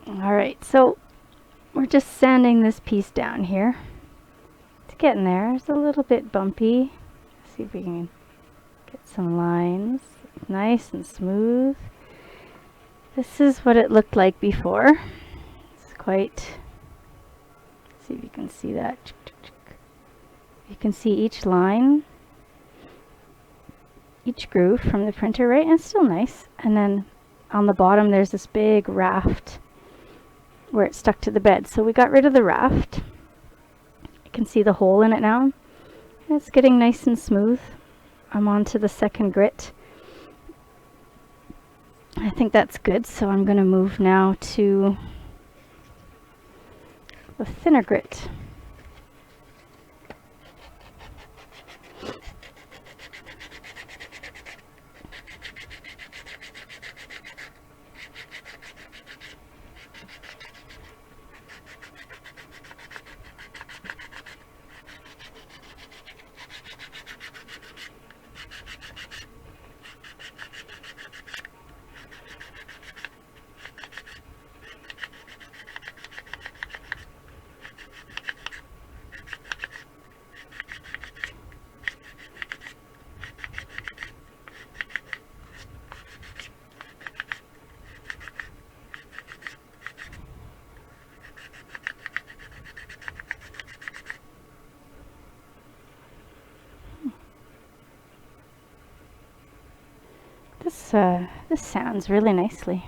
Alright, so we're just sanding this piece down here. It's getting there. It's a little bit bumpy. Let's see if we can get some lines nice and smooth. This is what it looked like before. It's quite... Let's see if you can see that. You can see each line, each groove from the printer, right? And it's still nice. And then on the bottom there's this big raft where it stuck to the bed. So we got rid of the raft. You can see the hole in it now. It's getting nice and smooth. I'm on to the second grit. I think that's good, so I'm going to move now to the thinner grit. This sounds really nicely.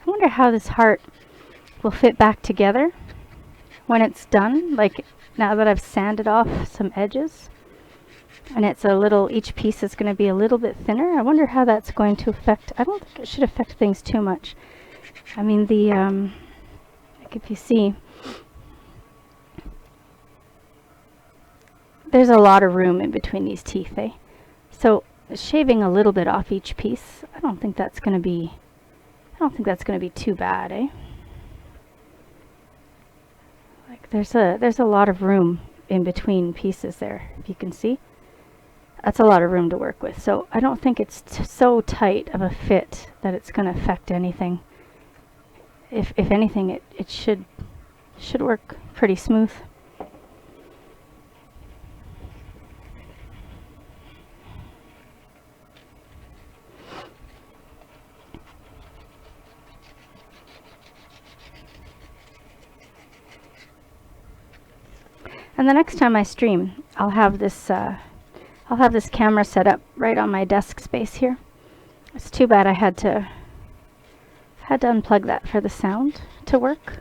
I wonder how this heart will fit back together when it's done, like now that I've sanded off some edges and it's a little, each piece is going to be a little bit thinner. I wonder how that's going to affect, I don't think it should affect things too much. I mean like if you see, there's a lot of room in between these teeth, eh? So shaving a little bit off each piece, I don't think that's going to be too bad, eh? Like there's a lot of room in between pieces there, if you can see. That's a lot of room to work with. So I don't think it's so tight of a fit that it's going to affect anything. If anything, it should work pretty smooth. And the next time I stream, I'll have this camera set up right on my desk space here. It's too bad I had to unplug that for the sound to work.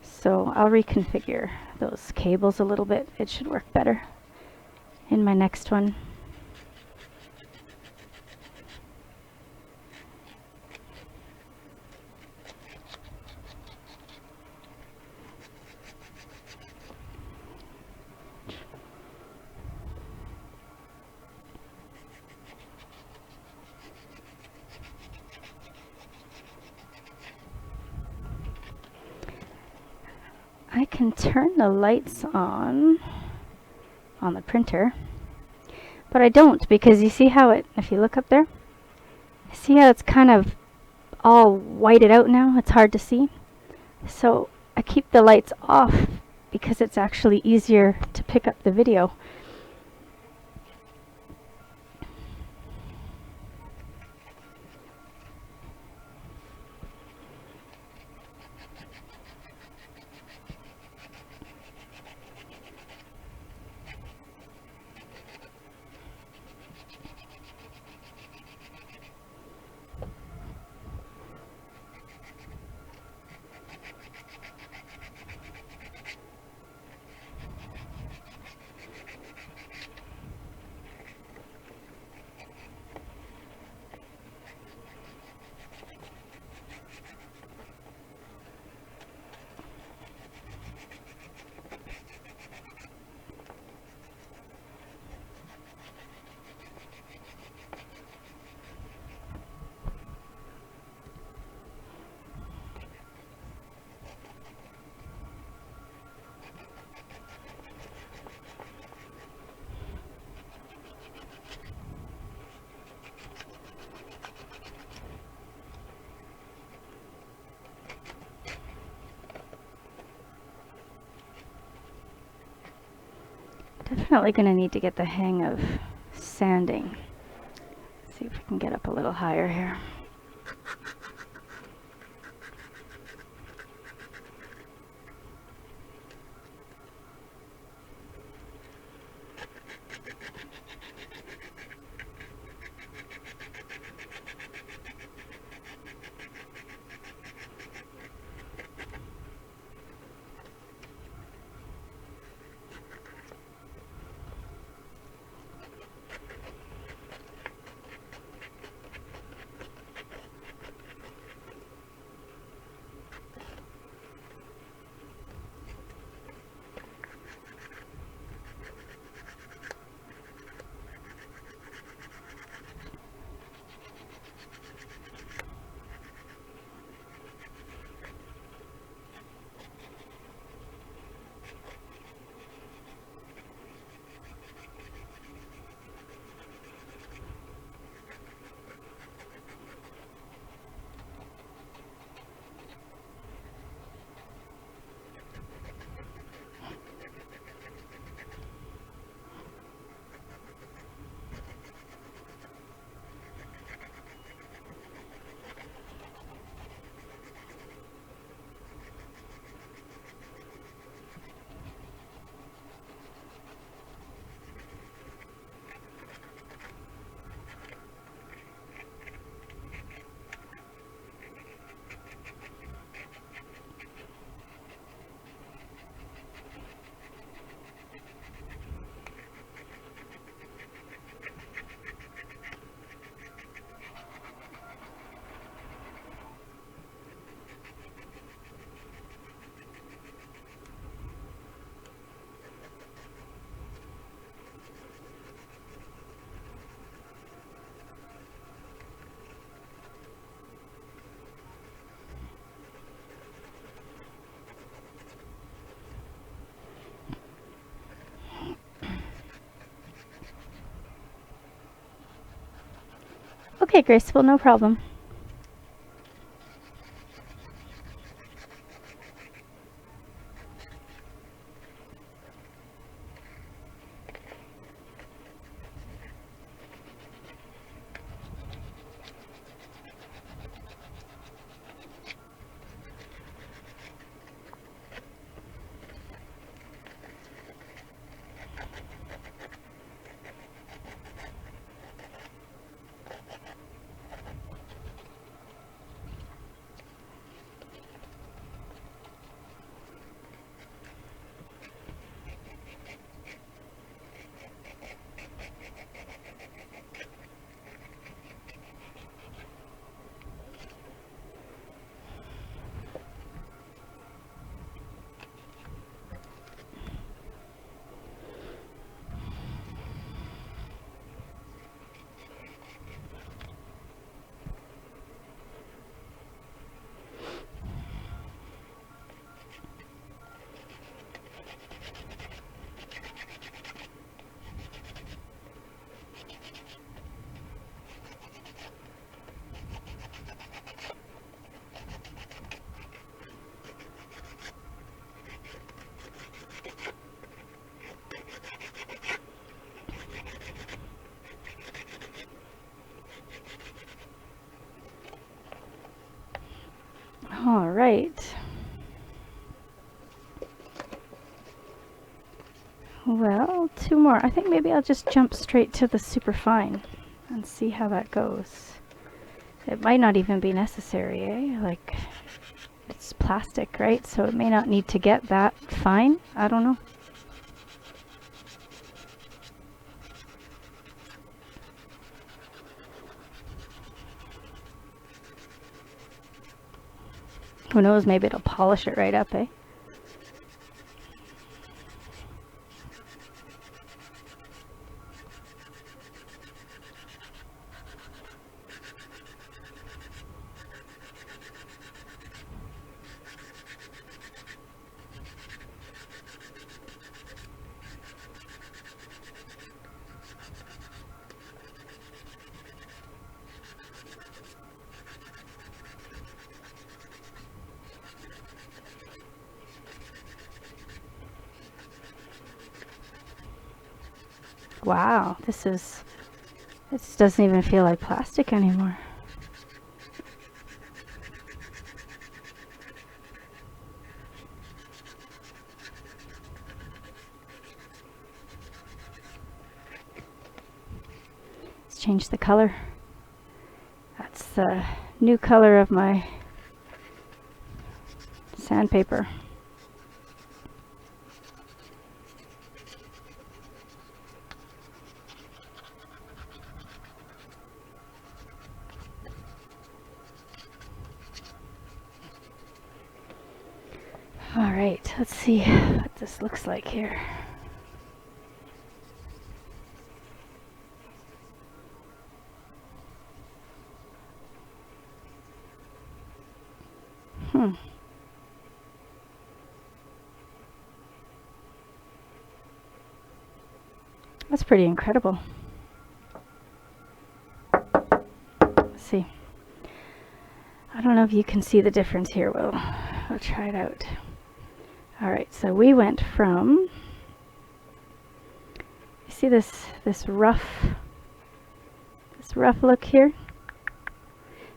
So I'll reconfigure those cables a little bit. It should work better in my next one. I can turn the lights on the printer, but I don't, because you see how if you look up there, see how it's kind of all whited out now? It's hard to see. So I keep the lights off because it's actually easier to pick up the video. Definitely going to need to get the hang of sanding. See if we can get up a little higher here. Okay, Graceful, no problem. All right. Well, two more. I think maybe I'll just jump straight to the super fine and see how that goes. It might not even be necessary, eh? Like, it's plastic, right? So it may not need to get that fine. I don't know. Who knows, maybe it'll polish it right up, eh? Wow, this doesn't even feel like plastic anymore. Let's change the color. That's the new color of my sandpaper. All right, let's see what this looks like here. That's pretty incredible. Let's see. I don't know if you can see the difference here. We'll try it out. All right, so we went from, you see this rough look here?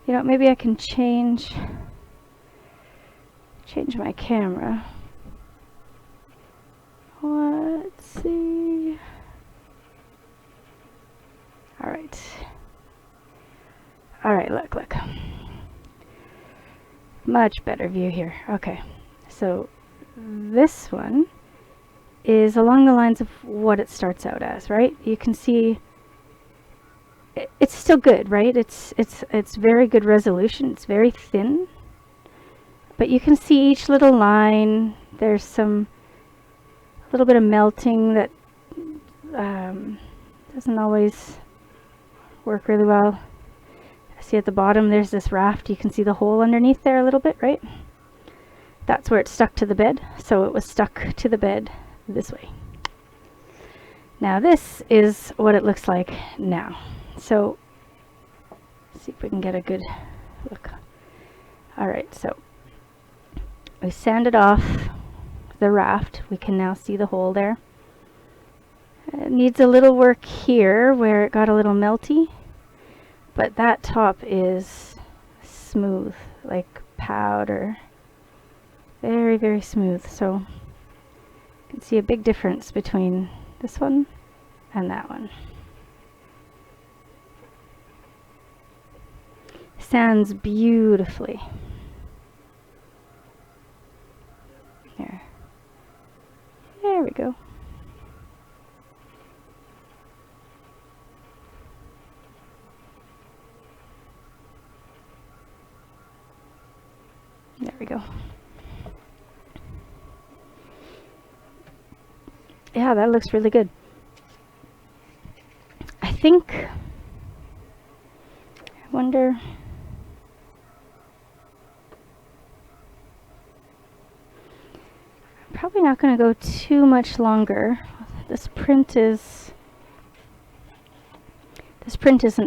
You know, maybe I can change my camera. Let's see. All right, look. Much better view here. Okay, so this one is along the lines of what it starts out as, right? You can see it's still good, right? It's very good resolution. It's very thin, but you can see each little line. There's a little bit of melting that doesn't always work really well. See at the bottom there's this raft. You can see the hole underneath there a little bit, right? That's where it stuck to the bed. So it was stuck to the bed this way. Now this is what it looks like now. So See if we can get a good look. All right, so we sanded off the raft. We can now see the hole there. It needs a little work here where it got a little melty, but that top is smooth, like powder. Very, very smooth. So you can see a big difference between this one and that one. Sands beautifully. There we go. There we go. Yeah, that looks really good. I wonder, I'm probably not going to go too much longer. This print isn't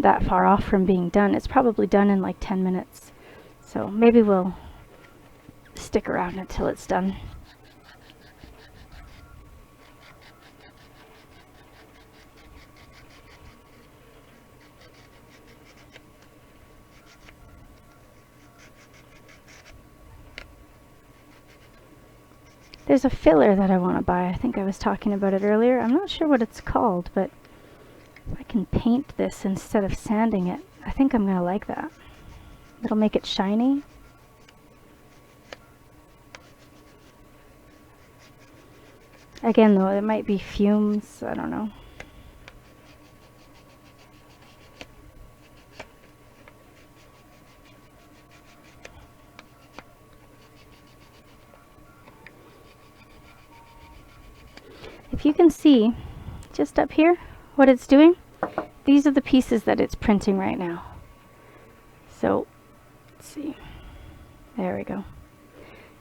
that far off from being done. It's probably done in like 10 minutes. So maybe we'll stick around until it's done. There's a filler that I want to buy. I think I was talking about it earlier. I'm not sure what it's called, but if I can paint this instead of sanding it, I think I'm going to like that. It'll make it shiny. Again, though, it might be fumes. I don't know. If you can see just up here what it's doing, these are the pieces that it's printing right now. So let's see, there we go.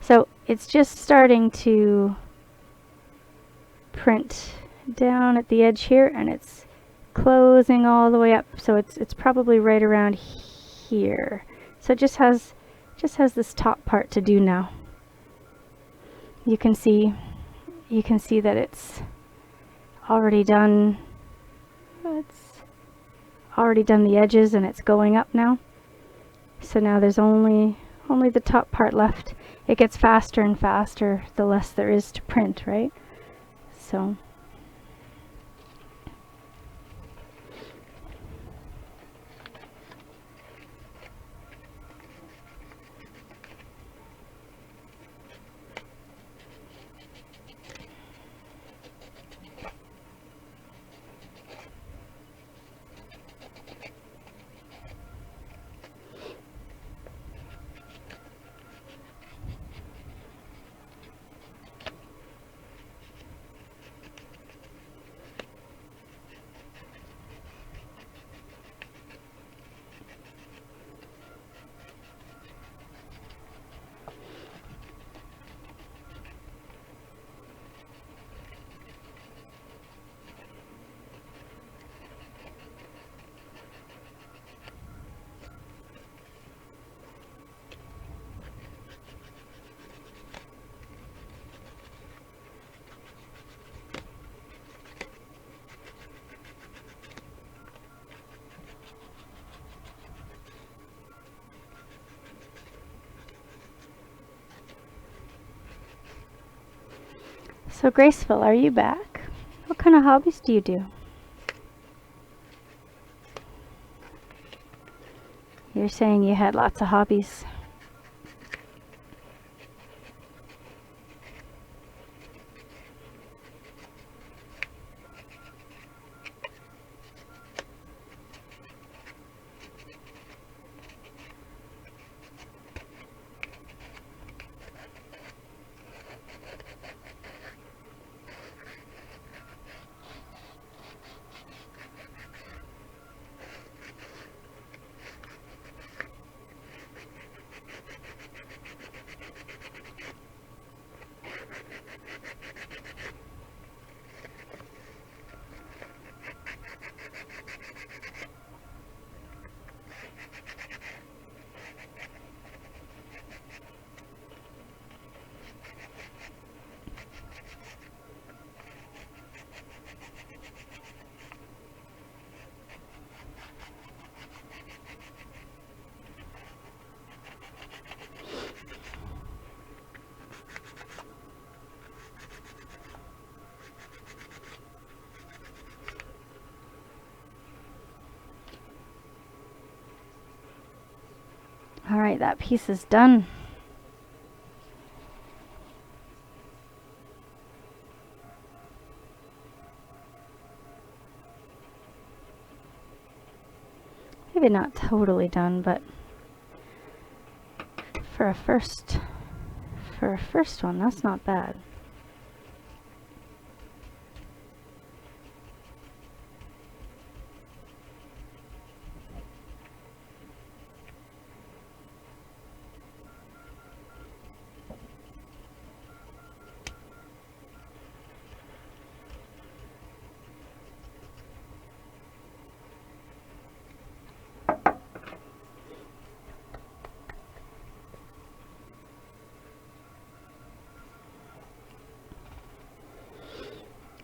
So it's just starting to print down at the edge here, and it's closing all the way up, so it's probably right around here. So it just has this top part to do now. You can see that it's already done. It's already done the edges, and it's going up now. So now there's only the top part left. It gets faster and faster the less there is to print, right? So So Graceful, are you back? What kind of hobbies do you do? You're saying you had lots of hobbies. Alright, that piece is done. Maybe not totally done, but for a first one, that's not bad.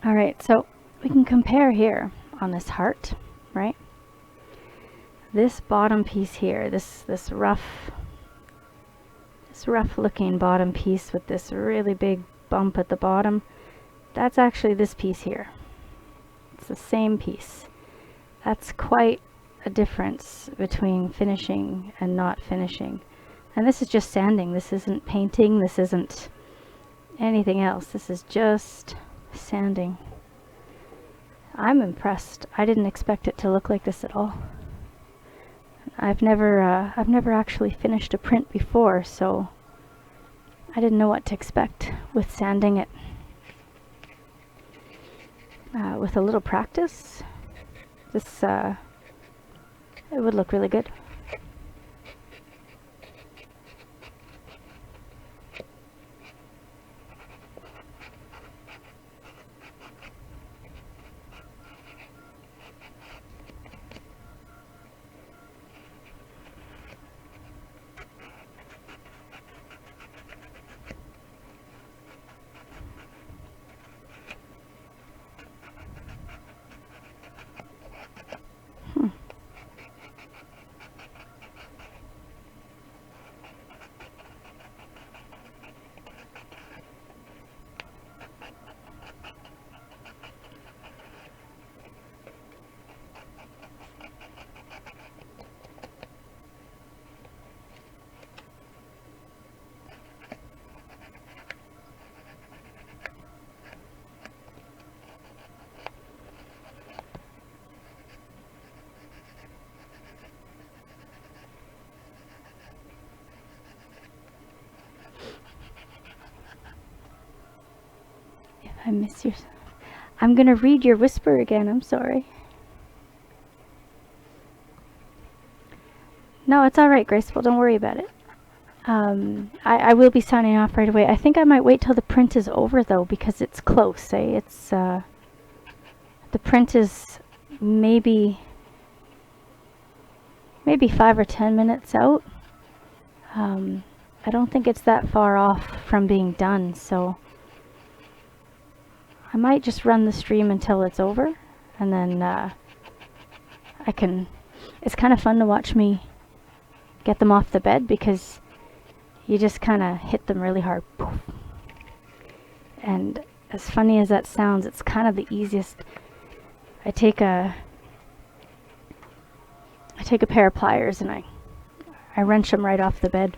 Alright, so we can compare here on this heart, right? This bottom piece here, this rough looking bottom piece with this really big bump at the bottom, that's actually this piece here. It's the same piece. That's quite a difference between finishing and not finishing. And this is just sanding. This isn't painting. This isn't anything else. This is just sanding. I'm impressed. I didn't expect it to look like this at all. I've never actually finished a print before, so I didn't know what to expect with sanding it. With a little practice, this it would look really good. I miss your... I'm gonna read your whisper again, I'm sorry. No, it's alright, Graceful, don't worry about it. I will be signing off right away. I think I might wait till the print is over though, because it's close, eh? It's, the print is maybe 5 or 10 minutes out. I don't think it's that far off from being done, so I might just run the stream until it's over, and then I can... It's kind of fun to watch me get them off the bed, because you just kind of hit them really hard. Poof. And as funny as that sounds, it's kind of the easiest. I take a pair of pliers and I wrench them right off the bed.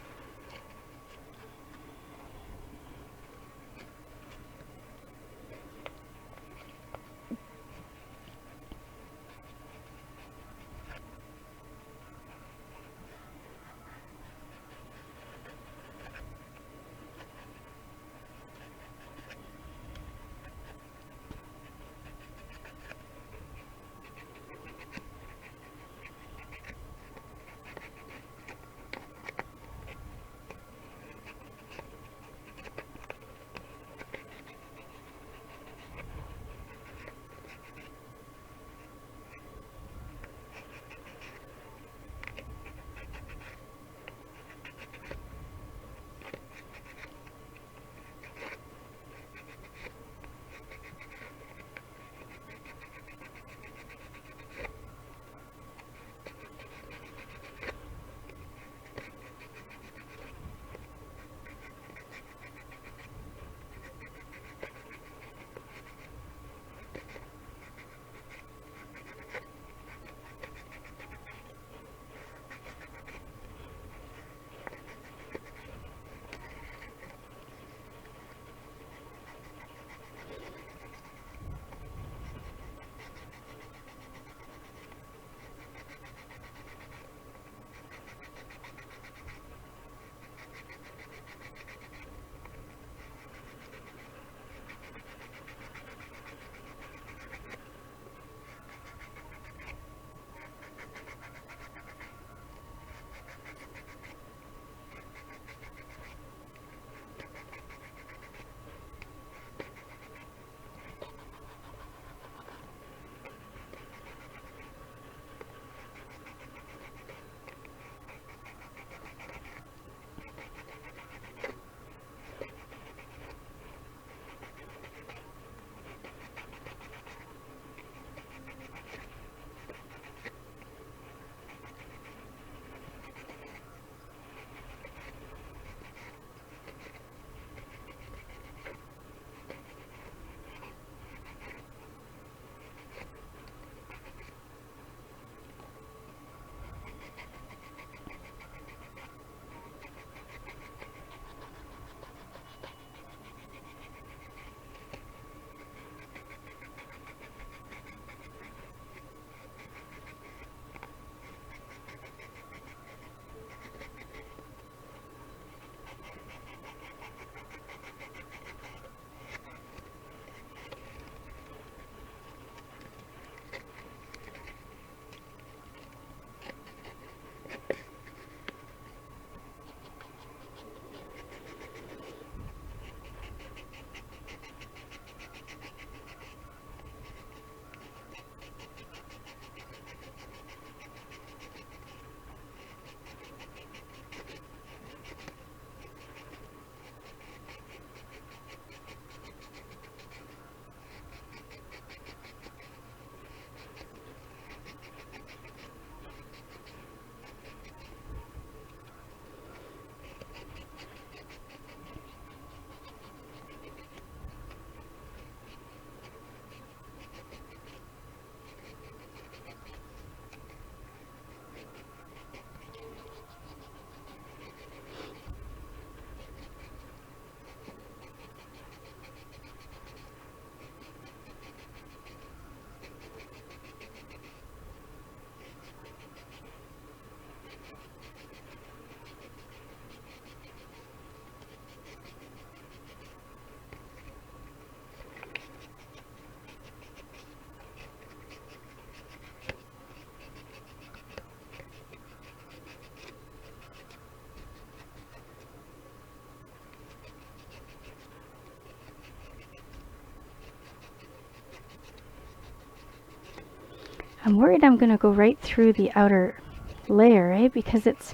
I'm worried I'm gonna go right through the outer layer, eh? Because it's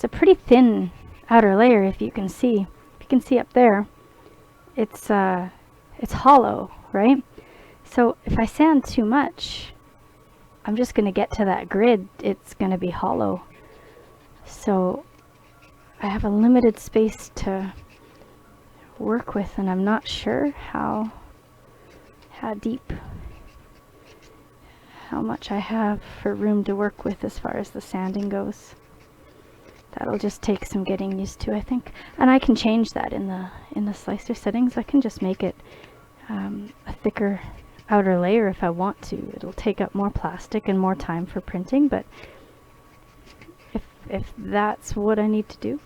a pretty thin outer layer. If you can see up there, it's hollow, right? So if I sand too much, I'm just gonna get to that grid. It's gonna be hollow. So I have a limited space to work with, and I'm not sure how deep, how much I have for room to work with as far as the sanding goes. That'll just take some getting used to, I think. And I can change that in the slicer settings. I can just make it a thicker outer layer if I want to. It'll take up more plastic and more time for printing, but if that's what I need to do.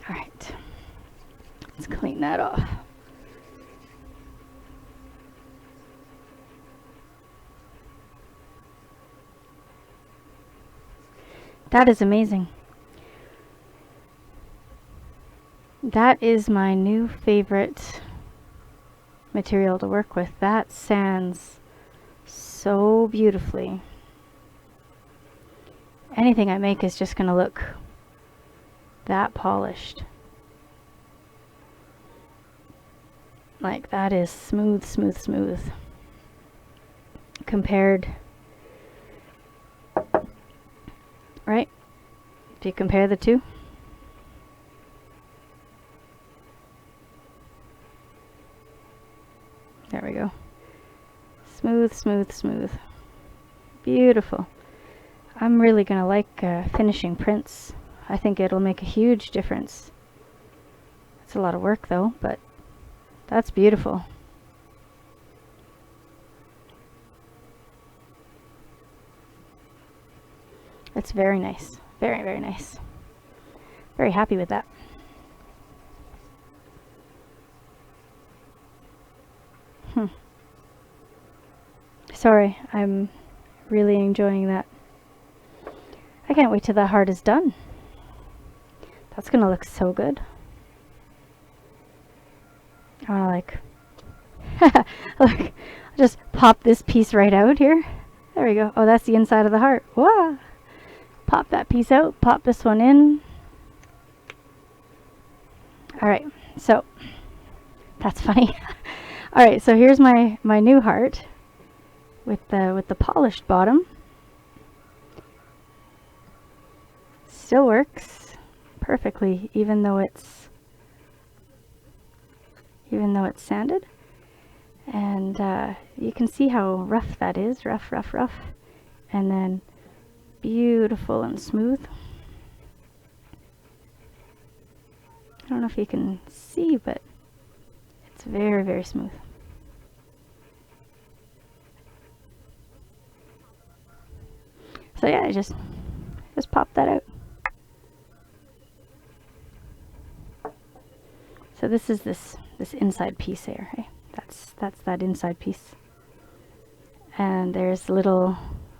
All right, let's clean that off. That is amazing. That is my new favorite material to work with. That sands so beautifully. Anything I make is just going to look that polished. Like, that is smooth, smooth, smooth. Compared, right? If you compare the two. There we go. Smooth, smooth, smooth. Beautiful. I'm really gonna like finishing prints. I think it'll make a huge difference. It's a lot of work though, but that's beautiful. It's very nice. Very, very nice. Very happy with that. Sorry, I'm really enjoying that. I can't wait till that heart is done. That's gonna look so good. I wanna like, look, just pop this piece right out here. There we go. Oh, that's the inside of the heart. Wow. Pop that piece out, pop this one in. All right, so that's funny. All right, so here's my new heart with the polished bottom. Still works perfectly, even though it's sanded. And you can see how rough that is, rough, rough, rough, and then beautiful and smooth. I don't know if you can see, but it's very, very smooth. So yeah, I just pop that out. So this is this inside piece here, right? That's that inside piece. And there's little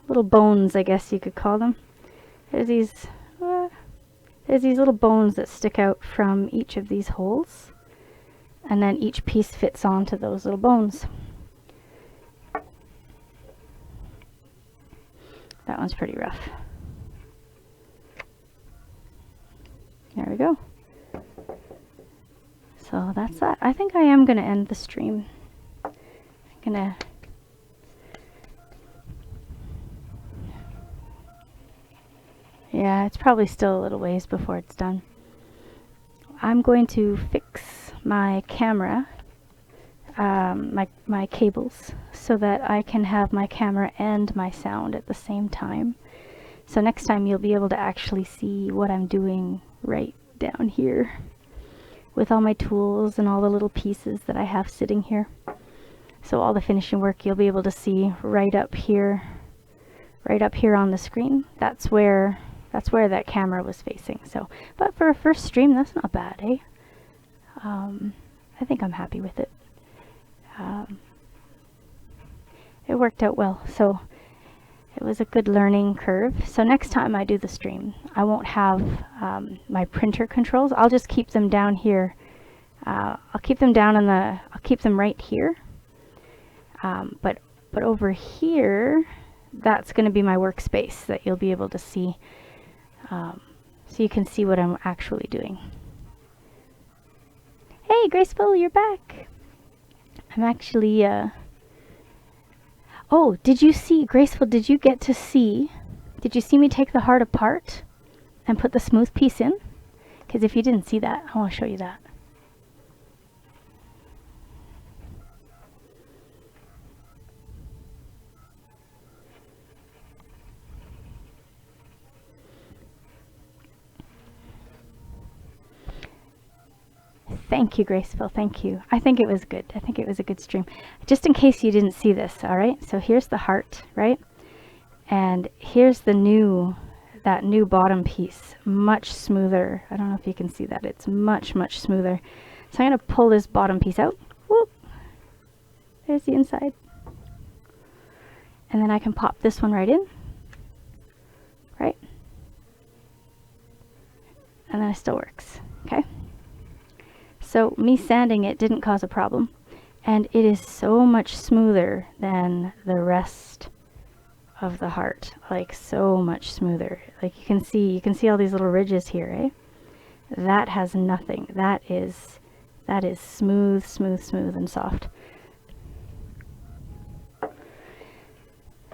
bones, I guess you could call them. There's these little bones that stick out from each of these holes, and then each piece fits onto those little bones. That one's pretty rough. There we go. So that's that. I think I am going to end the stream. I'm going to yeah, it's probably still a little ways before it's done. I'm going to fix my camera, my cables, so that I can have my camera and my sound at the same time. So next time you'll be able to actually see what I'm doing right down here with all my tools and all the little pieces that I have sitting here. So all the finishing work you'll be able to see right up here on the screen. That's where that camera was facing. So, but for a first stream, that's not bad, eh? I think I'm happy with it. it worked out well. So it was a good learning curve. So next time I do the stream, I won't have my printer controls. I'll just keep them down here. I'll keep them down I'll keep them right here. But over here, that's going to be my workspace that you'll be able to see. So you can see what I'm actually doing. Hey, Graceful, you're back. I'm actually, oh, did you see, Graceful, did you see me take the heart apart and put the smooth piece in? Because if you didn't see that, I want to show you that. Thank you, Graceful. Thank you. I think it was good. I think it was a good stream. Just in case you didn't see this, all right? So here's the heart, right? And here's that new bottom piece, much smoother. I don't know if you can see that. It's much, much smoother. So I'm going to pull this bottom piece out. Whoop. There's the inside. And then I can pop this one right in. Right? And then it still works. Okay? So me sanding it didn't cause a problem, and it is so much smoother than the rest of the heart, like so much smoother. Like you can see all these little ridges here, eh? That has nothing. That is smooth, smooth, smooth and soft.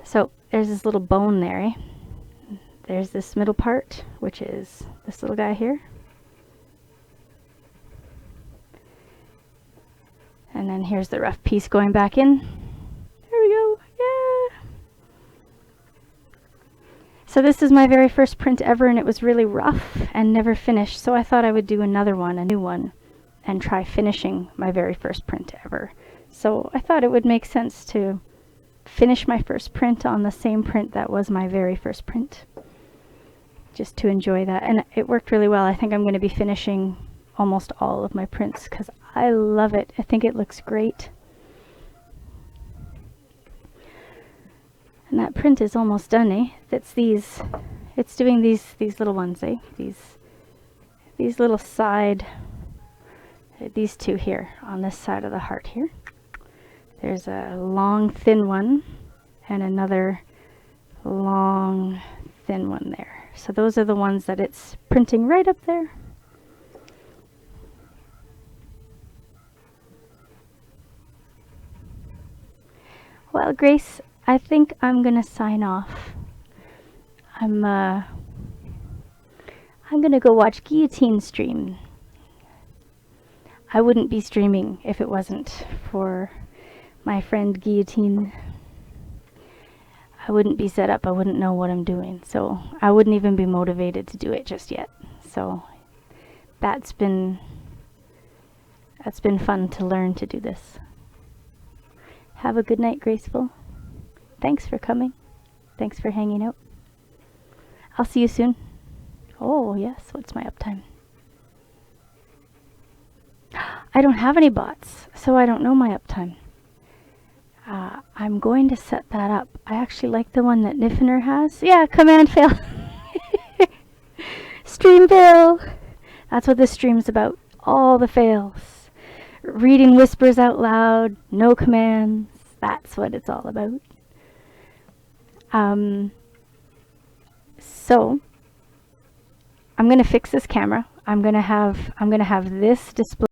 So there's this little bone there, eh? There's this middle part, which is this little guy here. And then here's the rough piece going back in. There we go. Yeah. So this is my very first print ever, and it was really rough and never finished. So I thought I would do another one, a new one, and try finishing my very first print ever. So I thought it would make sense to finish my first print on the same print that was my very first print, just to enjoy that. And it worked really well. I think I'm going to be finishing almost all of my prints because I love it. I think it looks great. And that print is almost done, eh? It's doing these little ones, eh? These little side, these two here on this side of the heart here. There's a long thin one and another long thin one there. So those are the ones that it's printing right up there. Well, Grace, I think I'm gonna sign off. I'm gonna go watch Guillotine stream. I wouldn't be streaming if it wasn't for my friend Guillotine. I wouldn't be set up. I wouldn't know what I'm doing. So I wouldn't even be motivated to do it just yet. So that's been fun to learn to do this. Have a good night, Graceful. Thanks for coming. Thanks for hanging out. I'll see you soon. Oh, yes. What's my uptime? I don't have any bots, so I don't know my uptime. I'm going to set that up. I actually like the one that Niffiner has. Yeah, command fail. Stream fail. That's what this stream's about. All the fails. Reading whispers out loud, no commands. That's what it's all about. So I'm gonna fix this camera. I'm gonna have this display